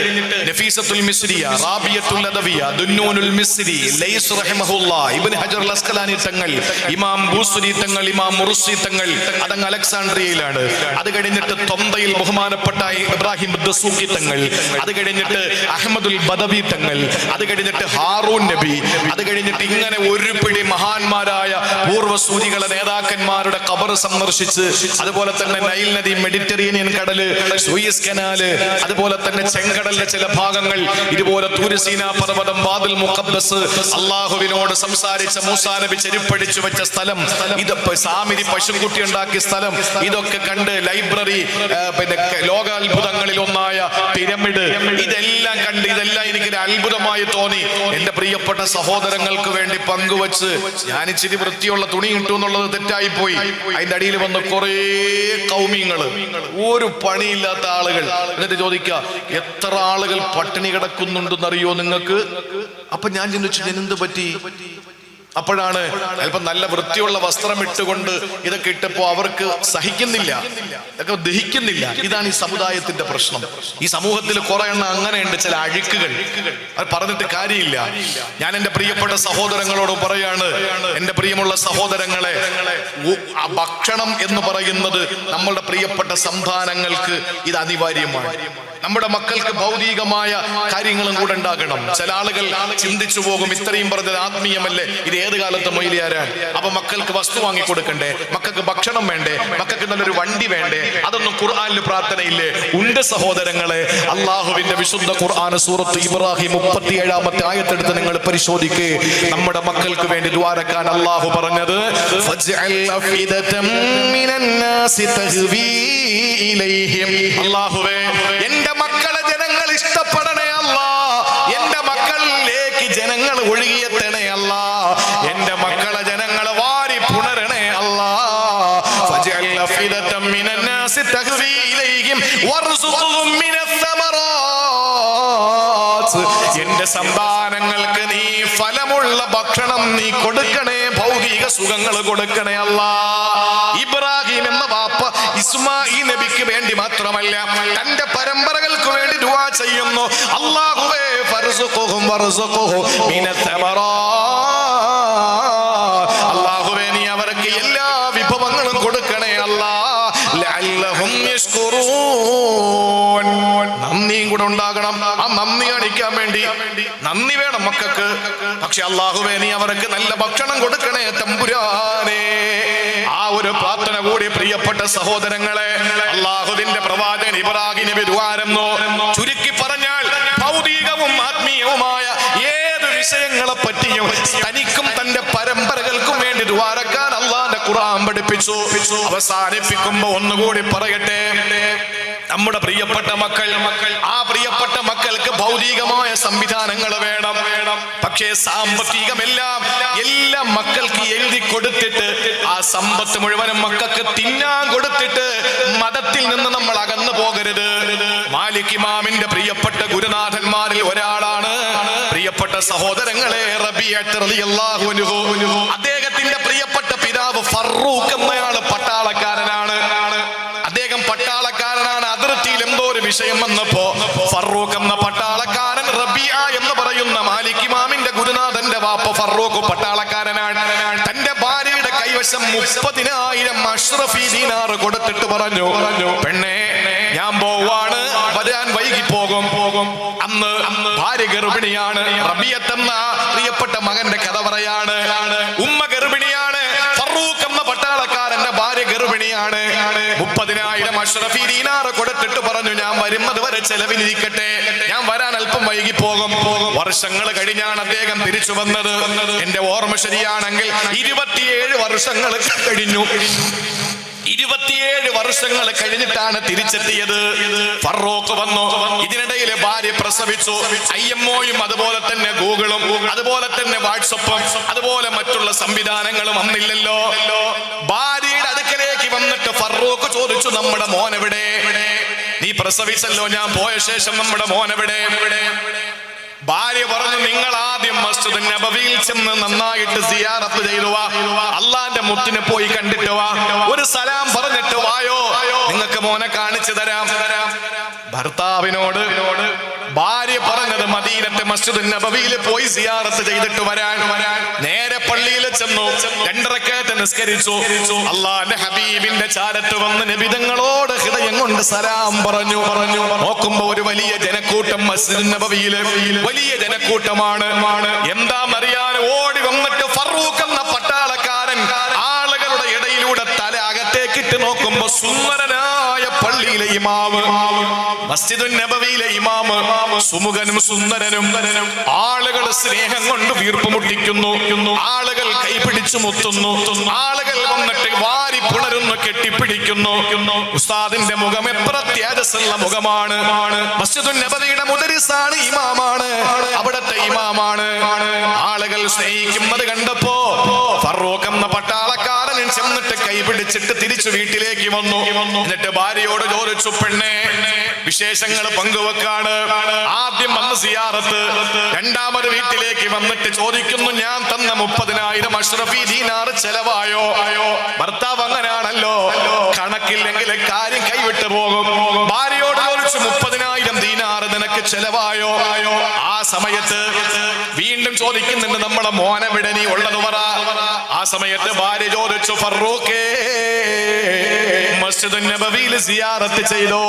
നഫീസത്തുൽ മിസ്രിയ, റാബിയത്തുൽ അദവിയ, ദുന്നൂനുൽ മിസ്രി, ലൈസ് റഹിമഹുല്ലാഹ്, ഇബ്നു ഹജർ അൽ അസ്ഖലാനി തങ്ങൾ, ഇമാം ബൂസുരി തങ്ങൾ, ഇമാം മുർസി തങ്ങൾ, അതങ്ങ് അലക്സാണ്ട്രിയയിലാണ്. അത് കഴിഞ്ഞിട്ട് തൊന്തയിൽ ബഹുമാനപ്പെട്ട ഇബ്രാഹിം ദസൂഖി തങ്ങൾ, അത് കഴിഞ്ഞിട്ട് അഹ്മദുൽ ബദവി തങ്ങൾ, അത് കഴിഞ്ഞിട്ട് ഹാറൂൻ നബി, അത് കഴിഞ്ഞിട്ട് ഇങ്ങനെ ഒരു പിടി മഹാന്മാരായ പൂർവ്വസൂരികളെ നേതാക്കന്മാരുടെ ഖബർ സന്ദർശിച്ച്, അതുപോലെ തന്നെ നൈൽ നദി, മെഡിറ്ററേനിയൻ കടല്, സൂയസ് കനാല്, അതുപോലെ തന്നെ ചെങ്കടലിലെ ചില ഭാഗങ്ങൾ, ഇതുപോലെ തൂർസീന പർവ്വതം, വാദിൽ മുഖദ്ദസ്, അള്ളാഹുവിനോട് സംസാരിച്ച മൂസാ നബി ചെരുപ്പടിച്ചു വെച്ച സ്ഥലം, ഇതൊക്കെ സാമിരി പശുക്കുട്ടി ഉണ്ടാക്കിയ സ്ഥലം, ഇതൊക്കെ കണ്ട് ലൈബ്രറി, പിന്നെ ലോകാത്ഭുതങ്ങളിൽ ഒന്നായ പിരമിഡ്, ഇതെല്ലാം കണ്ട് ഇതെല്ലാം എനിക്കൊരു അത്ഭുതമായി തോന്നി. എന്റെ പ്രിയപ്പെട്ട സഹോദരങ്ങൾക്ക് വേണ്ടി പങ്കുവച്ച് ഞാൻ ഇച്ചിരി വൃത്തിയുള്ള തുണി കിട്ടും എന്നുള്ളത് തെറ്റായി പോയി. അതിന്റെ അടിയിൽ വന്ന് കുറേ കൗമിങ്ങള്, ഒരു പണിയില്ലാത്ത ആളുകൾ, എന്നിട്ട് ചോദിക്കുക എത്ര ആളുകൾ പട്ടിണി കിടക്കുന്നുണ്ടെന്നറിയോ നിങ്ങൾക്ക്? അപ്പൊ ഞാൻ ചിന്തിച്ചു, എന്ത് പറ്റി? അപ്പോഴാണ് അല്പം നല്ല വൃത്തിയുള്ള വസ്ത്രം ഇട്ടുകൊണ്ട് ഇതൊക്കെ ഇട്ടപ്പോ അവർക്ക് സഹിക്കുന്നില്ല, ഇതൊക്കെ ദഹിക്കുന്നില്ല. ഇതാണ് ഈ സമുദായത്തിന്റെ പ്രശ്നം. ഈ സമൂഹത്തിൽ കുറെ എണ്ണം അങ്ങനെയുണ്ട്, ചില അഴുക്കുകൾ. അത് പറഞ്ഞിട്ട് കാര്യമില്ല. ഞാൻ എന്റെ പ്രിയപ്പെട്ട സഹോദരങ്ങളോട് പറയാണ്, എന്റെ പ്രിയമുള്ള സഹോദരങ്ങളെ, ഭക്ഷണം എന്ന് പറയുന്നത് നമ്മളുടെ പ്രിയപ്പെട്ട സന്താനങ്ങൾക്ക് ഇത് അനിവാര്യമാണ്. നമ്മുടെ മക്കൾക്ക് ഭൗതികമായ കാര്യങ്ങളും കൂടെ ഉണ്ടാകണം. ചില ആളുകൾ ചിന്തിച്ചു പോകും, ഇത്രയും പറഞ്ഞത് ആത്മീയമല്ലേ, ഇത് ഏത് കാലത്ത് മൊയിലിയാരാണ്? അപ്പൊ മക്കൾക്ക് വസ്തു വാങ്ങി കൊടുക്കണ്ടേ, മക്കൾക്ക് ഭക്ഷണം വേണ്ടേ, മക്കൾക്ക് നല്ലൊരു വണ്ടി വേണ്ടേ? അതൊന്നും ഖുർആനിൽ പ്രാർത്ഥനയില്ലേ? ഉണ്ട് സഹോദരങ്ങളെ. അള്ളാഹുവിന്റെ വിശുദ്ധ ഖുർആൻ സൂറത്ത് ഇബ്രാഹിം 37-ാമത്തെ ആയത്തെടുത്ത് നിങ്ങൾ പരിശോധിക്കേ. നമ്മുടെ മക്കൾക്ക് വേണ്ടി ദ്വാരക്കാൻ അള്ളാഹു പറഞ്ഞത്, അള്ളാഹുവേ എന്റെ മക്കളെ ജനങ്ങൾ ഇഷ്ടപ്പെടണേ അല്ലാ, എന്റെ മക്കളിലേക്ക് ജനങ്ങൾ ഒഴുകിയെത്തണേ അല്ലാ, എന്റെ മക്കളെ ജനങ്ങൾ വാരി പുണരണേ അല്ലാ. ഫജഅൽ അഫിദതം മിനൻ നാസി തഹ്വി ഇലൈഹിം വർസുഖുഹും മിനസ് സമറാത്ത്. എന്റെ സന്താനങ്ങൾക്ക് നീ ഫലമുള്ള ഭക്ഷണം നീ കൊടുക്കണേ, ഭൗതിക സുഖങ്ങൾ കൊടുക്കണേ അല്ലാ. ഇബ്രാഹിം എന്ന വാപ്പ ഇസ്മാഈൽ നബിക്ക് വേണ്ടി മാത്രമല്ല, തന്റെ പരമ്പരകൾക്ക് വേണ്ടി ദുആ ചെയ്യുന്നു. അല്ലാഹുവേ ഫർസുഖുഹും വർസുഖുഹും മിനസ് സമറാത്ത്. അല്ലാഹുവേ നീ അവർക്ക് എല്ലാ വിഭവങ്ങളും കൊടുക്കണേ അല്ലാ. ലഅല്ലഹും യശ്കുറൂൻ. നന്ദിയും കൂടെ ഉണ്ടാകണം. ആ നന്ദി കാണിക്കാൻ വേണ്ടി നന്ദി വേണം മക്കൾക്ക്. പക്ഷെ അല്ലാഹുവേ നീ അവർക്ക് നല്ല ഭക്ഷണം കൊടുക്കണേ തമ്പുരാനേ. ആ ഒരു പ്രാർത്ഥന കൂടി പ്രിയപ്പെട്ട സഹോദരങ്ങളെ, അല്ലാഹുവിന്റെ പ്രവാചകൻ ഇബ്രാഹിം നബി ദുആരന്നു. ചുരുക്കി പറഞ്ഞാൽ ഭൗതികവും ആത്മീയവുമായ ഏത് വിഷയങ്ങളെ പറ്റിയും തനിക്കും തന്റെ പരമ്പരകൾക്കും വേണ്ടി ദുആരക്കാൻ അല്ലാഹുവിന്റെ ഖുർആൻ പഠിപ്പിച്ചു. അവസാനിപ്പിക്കുമ്പോ ഒന്നുകൂടി പറയട്ടെ, നമ്മുടെ പ്രിയപ്പെട്ട മക്കൾ, ആ പ്രിയപ്പെട്ട മക്കൾക്ക് ഭൗതികമായ സംവിധാനങ്ങൾ വേണം. പക്ഷേ സാമ്പത്തികമെല്ലാം എല്ലാം മക്കൾക്ക് എഴുതി കൊടുത്തിട്ട് ആ സമ്പത്ത് മുഴുവനും മക്കൾക്ക് തിന്നാൻ കൊടുത്തിട്ട് മതത്തിൽ നിന്ന് നമ്മൾ അകന്നു പോകരുത്. മാലിക് ഇമാമിന്റെ പ്രിയപ്പെട്ട ഗുരുനാഥന്മാരിൽ ഒരാളാണ് പ്രിയപ്പെട്ട സഹോദരങ്ങളെ റബീഅത്ത് റളിയല്ലാഹു അൻഹു. അദ്ദേഹത്തിന്റെ പ്രിയപ്പെട്ട പിതാവ് ഫറൂഖ് എന്നയാള് പട്ടാളക്കാരനാണ്. അദ്ദേഹം പട്ടാളക്കാരനാണ്. അതിർത്തിയിൽ എന്തോ ഒരു വിഷയം വന്നപ്പോ ഫറൂഖ് എന്ന പട്ടാളക്കാരൻ റബീഅ എന്ന് പറയുന്ന മാലിക് ഇമാമിന്റെ ഗുരുനാഥന്റെ വാപ്പ ഫറൂഖ് പട്ടാളക്കാരനാണ്. തന്റെ ഭാര്യയുടെ കൈവശം 30,000 അഷ്റഫി ദീനാർ കൊടുത്തിട്ട് പറഞ്ഞു, പെണ്ണെ ഞാൻ പോവാണ്, വരാൻ വൈകി പോകും. അന്ന് ഭാര്യ ഗർഭിണിയാണ്. റബീഅത്ത് എന്ന പ്രിയപ്പെട്ട മകന്റെ കഥ പറയാണ്. ഉമ്മ ഗർഭിണിയാണ്. ഫറൂഖ് എന്ന പട്ടാളക്കാരന്റെ ഭാര്യ ഗർഭിണിയാണ്. 30,000 അഷ്റഫി ദീനാർ കൊടുത്തിട്ട് പറഞ്ഞു, ഞാൻ വരുന്നത് വരെ ചെലവിലിരിക്കട്ടെ, ഞാൻ വരാൻ അല്പം വൈകി പോകും. വർഷങ്ങൾ കഴിഞ്ഞാണ് അദ്ദേഹം തിരിച്ചു വന്നത്. എന്റെ ഓർമ്മ ശരിയാണെങ്കിൽ 27 വർഷങ്ങൾ കഴിഞ്ഞു. 27 വർഷങ്ങൾ കഴിഞ്ഞിട്ടാണ് തിരിച്ചെത്തിയത്. ഫറൂഖ് വന്നു. ഇതിനിടയിൽ ഭാര്യ പ്രസവിച്ചു. IMOയും അതുപോലെ തന്നെ ഗൂഗിളും അതുപോലെ തന്നെ വാട്സപ്പും അതുപോലെ മറ്റുള്ള സംവിധാനങ്ങളും വന്നില്ലല്ലോ. ഭാര്യയുടെ അടുക്കലേക്ക് വന്നിട്ട് ഫറൂഖ് ചോദിച്ചു, നമ്മുടെ മോൻ എവിടെ? നീ പ്രസവിച്ചല്ലോ, ഞാൻ പോയ ശേഷം നമ്മുടെ മോൻ എവിടെ? ഭാര്യ പറഞ്ഞു, നിങ്ങൾ ആദ്യം മസ്ജിദ് നബവിയിൽ ചെന്ന് നന്നായിട്ട് സിയാറത്ത് ചെയ്തു വാ, അള്ളാന്റെ മുത്തിനെ പോയി കണ്ടിട്ട് വാ, ഒരു സലാം പറഞ്ഞിട്ട് വായോ, നിങ്ങൾക്ക് മോനെ കാണിച്ചു തരാം. ഭർത്താവിനോട് ഭാര്യ പറഞ്ഞത് മദീനത്തെ മസ്ജിദ് നബവിയിൽ പോയി സിയാറത്ത് ചെയ്തിട്ട് വരാൻ. നേരെ പള്ളിയിൽ ചെന്നു, 2 റക്അത്ത് നിസ്കരിച്ചു. അള്ളാന്റെ ഹബീബിന്റെ ചാരത്ത് വന്ന് നബിതങ്ങളോട് ഹൃദയം കൊണ്ട് സലാം പറഞ്ഞു. നോക്കുമ്പോ ഒരു വലിയ ജനക്കൂട്ടം മസ്ജിദ് നബവിയിലെ വലിയ ജനക്കൂട്ടമാണ്. എന്താണെന്നറിയാൻ ഓടി വന്നിട്ട് ഫറൂഖ് എന്ന പട്ടാളക്കാരൻ ആളുകളുടെ ഇടയിലൂടെ തല അകത്തേക്കിട്ട് നോക്കുമ്പോ സുന്ദരനായ പള്ളിയിലെ ഇമാമ്, മസ്ജിദ് നബവിയിലെ ഇമാമ്, സുമുഖനും സുന്ദരനും, ആളുകൾ സ്നേഹം കൊണ്ട് വീർപ്പ് മുട്ടിക്കുന്നു, ആളുകൾ കൈപിടിച്ചു മുത്തുന്നു, ആളുകൾ വന്നിട്ട് വാരി പുണരുന്നു, കെട്ടിപ്പിടിക്കുന്നു. ഉസ്താദിന്റെ മുഖം എത്ര തേജസ്സുള്ള മുഖമാണ്. മസ്ജിദ് നബവിയുടെ മുദരിസാണ്, ഇമാമാണ്, അവിടത്തെ ഇമാമാണ്. ആളുകൾ സ്നേഹിക്കുന്നത് കണ്ടപ്പോ ഫറൂഖ് എന്ന പട്ടാളക്കാരൻ ചെന്നിട്ട് കൈപിടിച്ചിട്ട് തിരിച്ചു വീട്ടിലേക്ക് വന്നു. എന്നിട്ട് ഭാര്യയോട് ചോദിച്ചു, പെണ്ണെ വിശേഷങ്ങൾ പങ്കുവെക്കാണ്. ആദ്യം വന്ന് സിയാറത്ത്, രണ്ടാമത് വീട്ടിലേക്ക് വന്നിട്ട് ചോദിക്കുന്നു, ഞാൻ തന്ന 30,000 അഷ്റഫി ദീനാർ ചെലവായോ? ഭർത്താവ് അങ്ങനെയാണല്ലോ, കണക്കില്ലെങ്കിൽ കാര്യം കൈവിട്ട് പോകും. ഭാര്യയോട് ചോദിച്ചു, 30,000 ദീനാർ നിനക്ക് ചെലവായോ? ആ സമയത്ത് വീണ്ടും ചോദിക്കുന്നുണ്ട്, നമ്മളെ മോനെവിടെ, നീ ഉള്ളത് പറ. ആ സമയത്ത് ഭാര്യ ചോദിച്ചു, ഫറൂഖേ, മസ്ജിദുൻ നബവിയിൽ സിയാറത്ത് ചെയ്തു.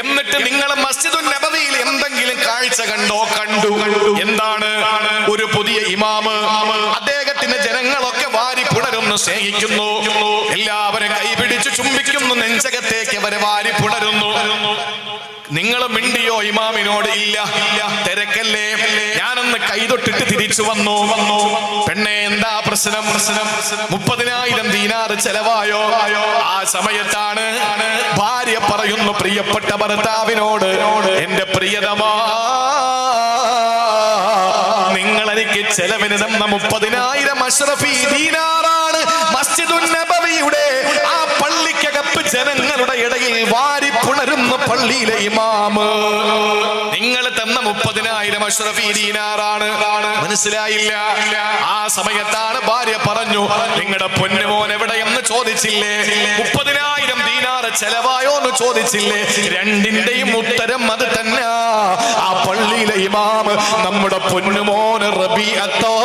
എന്നിട്ട് നിങ്ങൾ മസ്ജിദുൻ നബവിയിൽ എന്തെങ്കിലും കാഴ്ച കണ്ടു? എന്താണ്? ഒരു പുതിയ ഇമാമ്, അദ്ദേഹത്തിന്റെ ജനങ്ങളൊക്കെ വാരി പുണരുന്നു, സ്നേഹിക്കുന്നു, എല്ലാവരും കൈപിടിച്ചു ചുംബിക്കുന്നു, നെഞ്ചകത്തേക്ക് അവരെ വാരി പുണരുന്നു. നിങ്ങൾ മിണ്ടിയോ ഇമാമിനോട്? ഇല്ല. തിരക്കല്ലേ, ഞാനൊന്ന് കൈതൊട്ടിട്ട് തിരിച്ചു വന്നു. പെണ്ണെ, എന്താ പ്രശ്നം? 30,000 ദീനാർ ചെലവായോ? ആ സമയത്താണ് ഭാര്യ പറയുന്നു പ്രിയപ്പെട്ട ഭർത്താവിനോട്, എന്റെ പ്രിയതമാ, നിങ്ങൾ എനിക്ക് ചെലവിന് തന്ന 30,000 അഷ്റഫി ദീനാറാണ് മസ്ജിദുൻ നബവിയുടെ ആ പള്ളിക്കകപ്പ് ജനങ്ങളുടെ ഇടയിൽ വാരി പുണരുന്ന പള്ളിയിലെ ഇമാമ്. നിങ്ങൾ തന്ന 30,000 അഷ്റഫി ദീനാറാണ്. മനസ്സിലായില്ല. ആ സമയത്താണ് ഭാര്യ പറഞ്ഞു, നിങ്ങളുടെ പൊന്നുമോൻ എവിടെയെന്ന് ചോദിച്ചില്ലേ? 30,000 ദീനാർ ചെലവായോ എന്ന് ചോദിച്ചില്ലേ? രണ്ടിന്റെയും ഉത്തരം അത് തന്നെ. ആ പള്ളിയിലെ ഇമാമ് നമ്മുടെ പൊന്നുമോന് റബീഅത്തോ.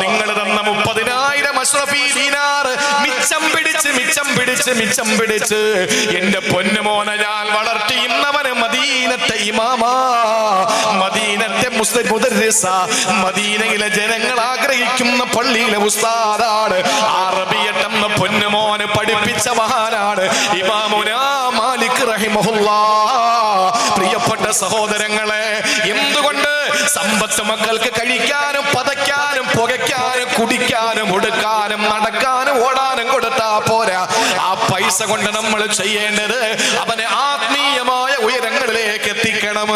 നിങ്ങൾ തന്ന 30,000 അഷ്റഫി ദീനാർ മിച്ചം പിടിച്ച് എന്റെ പൊന്നുമോനെ ഞാൻ വളർത്തി. ഇന്നവന് മദീനത്തെ ഇമാമാ, മദീനത്തെ മുദർരിസ, മദീനയിലെ ജനങ്ങൾ ആഗ്രഹിക്കുന്ന പള്ളിയിലെ ഉസ്താദാണ്. ആ റബീഅത്ത് പൊന്നുമോന് പഠിപ്പിച്ച മഹാനാണ് ഇമാമുനാ മാലിക് റഹിമഹുല്ലാഹ്. പ്രിയപ്പെട്ട സഹോദരങ്ങളെ, എന്തുകൊണ്ട് സമ്പത്ത് മക്കൾക്ക് കഴിക്കാനും പതയ്ക്കാനും പുകയ്ക്കാനും കുടിക്കാനും ഉടുക്കാനും നടക്കാനും ഓടാനും കൊടുത്താ പോരാ. ആ പൈസ കൊണ്ട് നമ്മൾ ചെയ്യേണ്ടത് അവനെ ആത്മീയമായ ഉയരങ്ങളിലേക്ക് എത്തിക്കണം.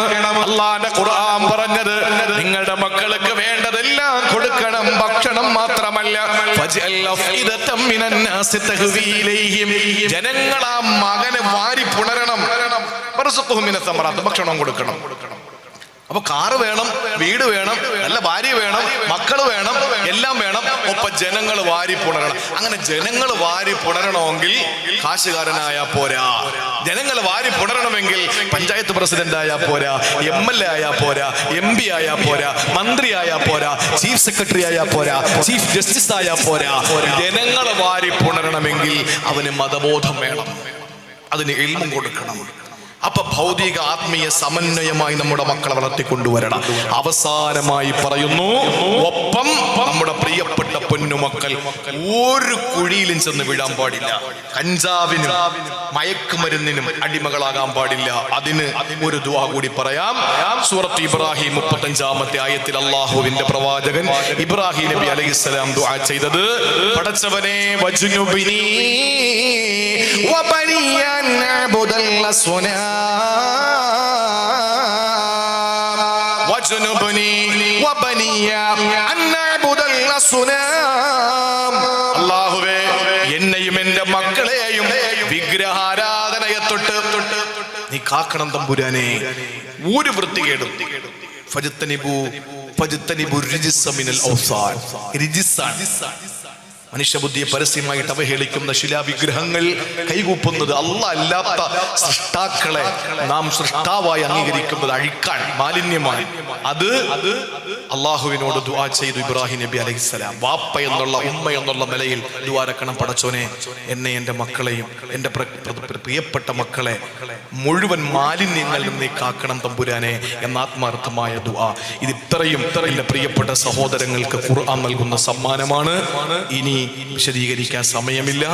അല്ലാഹുവിന്റെ ഖുർആൻ പറഞ്ഞത്, നിങ്ങളുടെ മക്കൾക്ക് വേണ്ടതെല്ലാം കൊടുക്കണം, ഭക്ഷണം മാത്രമല്ല. ജനങ്ങൾ ആ മകനെ വാരി പുണരണം, ഭക്ഷണം കൊടുക്കണം. അപ്പൊ കാറ് വേണം, വീട് വേണം, നല്ല ഭാര്യ വേണം, മക്കള് വേണം, എല്ലാം വേണം. ഒപ്പം ജനങ്ങൾ വാരി പുണരണം. അങ്ങനെ ജനങ്ങൾ വാരി പുണരണമെങ്കിൽ കാശുകാരനായാ പോരാ. ജനങ്ങൾ വാരി പുണരണമെങ്കിൽ പഞ്ചായത്ത് പ്രസിഡന്റ് ആയാ പോരാ, MLA ആയാ പോരാ, MP ആയാ പോരാ, മന്ത്രി ആയാ പോരാ, ചീഫ് സെക്രട്ടറി ആയാ പോരാ, ചീഫ് ജസ്റ്റിസ് ആയാ പോരാ. ജനങ്ങൾ വാരി പുണരണമെങ്കിൽ അവന് മതബോധം വേണം, അതിന് ഇൽമും കൊടുക്കണം. അപ്പൊ ഭൗതിക ആത്മീയ സമന്വയമായി നമ്മുടെ മക്കളെ വളർത്തിക്കൊണ്ടുവരണം. അവസാനമായി പറയുന്നു, ഒപ്പം നമ്മുടെ പ്രിയപ്പെട്ട പൊന്നുമക്കൾ ഒരു കുഴിയിലും ചെന്ന് വീഴാൻ പാടില്ല. കഞ്ചാവിനും മയക്കുമരുന്നിനും അടിമകളാകാൻ പാടില്ല. അതിന് ഒരു ദുആ കൂടി പറയാം. സൂറത്ത് ഇബ്രാഹിം 35-ാമത്തെ ആയത്തിൽ അല്ലാഹുവിന്റെ പ്രവാചകൻ ഇബ്രാഹിം നബി അലൈഹിസ്സലാം ദുആ ചെയ്തത്, പടച്ചവനെ വജ്നുബിനി വബനിയ നഅബുദൽ അസ്നാം വജ്നുബിനി വബനിയ അൻഅബുദൽ അസ്നാം. അല്ലാഹുവേ, എന്നെയും എന്റെ മക്കളെയും വിഗ്രഹാരാധനയെ തൊട്ട് നീ കാക്കണം തമ്പുരാനെ. ഒരു വൃത്തികേടും ഫജ്തനിബു റിജ്സ മിനൽ ഔസാൻ. റിജ്സാണ് മനുഷ്യബുദ്ധിയെ പരസ്യമായിട്ട് അവഹേളിക്കുന്ന ശിലാവിഗ്രഹങ്ങൾ, കൈകൂപ്പുന്നത്, അല്ലാഹ് അല്ലാത്ത സൃഷ്ടാക്കളെ നാം സൃഷ്ടാവായി അംഗീകരിക്കുന്നത് അഴുക്കാൻ, മാലിന്യമാണ്. അത് അള്ളാഹുവിനോട് ദുആ ചെയ്തു ഇബ്രാഹിം നബി അലൈഹിസ്സലാം. വാപ്പ എന്നുള്ള, ഉമ്മ എന്നുള്ള നിലയിൽ ദുആരക്കണം, പടച്ചോനെ എന്നെ, എൻ്റെ മക്കളെയും, എൻ്റെ പ്രിയപ്പെട്ട മക്കളെ മുഴുവൻ മാലിന്യങ്ങളിൽ നീ കാക്കണം തമ്പുരാനെ എന്ന ആത്മാർത്ഥമായ ദുആ. ഇത് ഇത്രയും എൻ്റെ പ്രിയപ്പെട്ട സഹോദരങ്ങൾക്ക് ഖുർആൻ നൽകുന്ന സമ്മാനമാണ്. ഇനി വിശദീകരിക്കാൻ സമയമില്ല.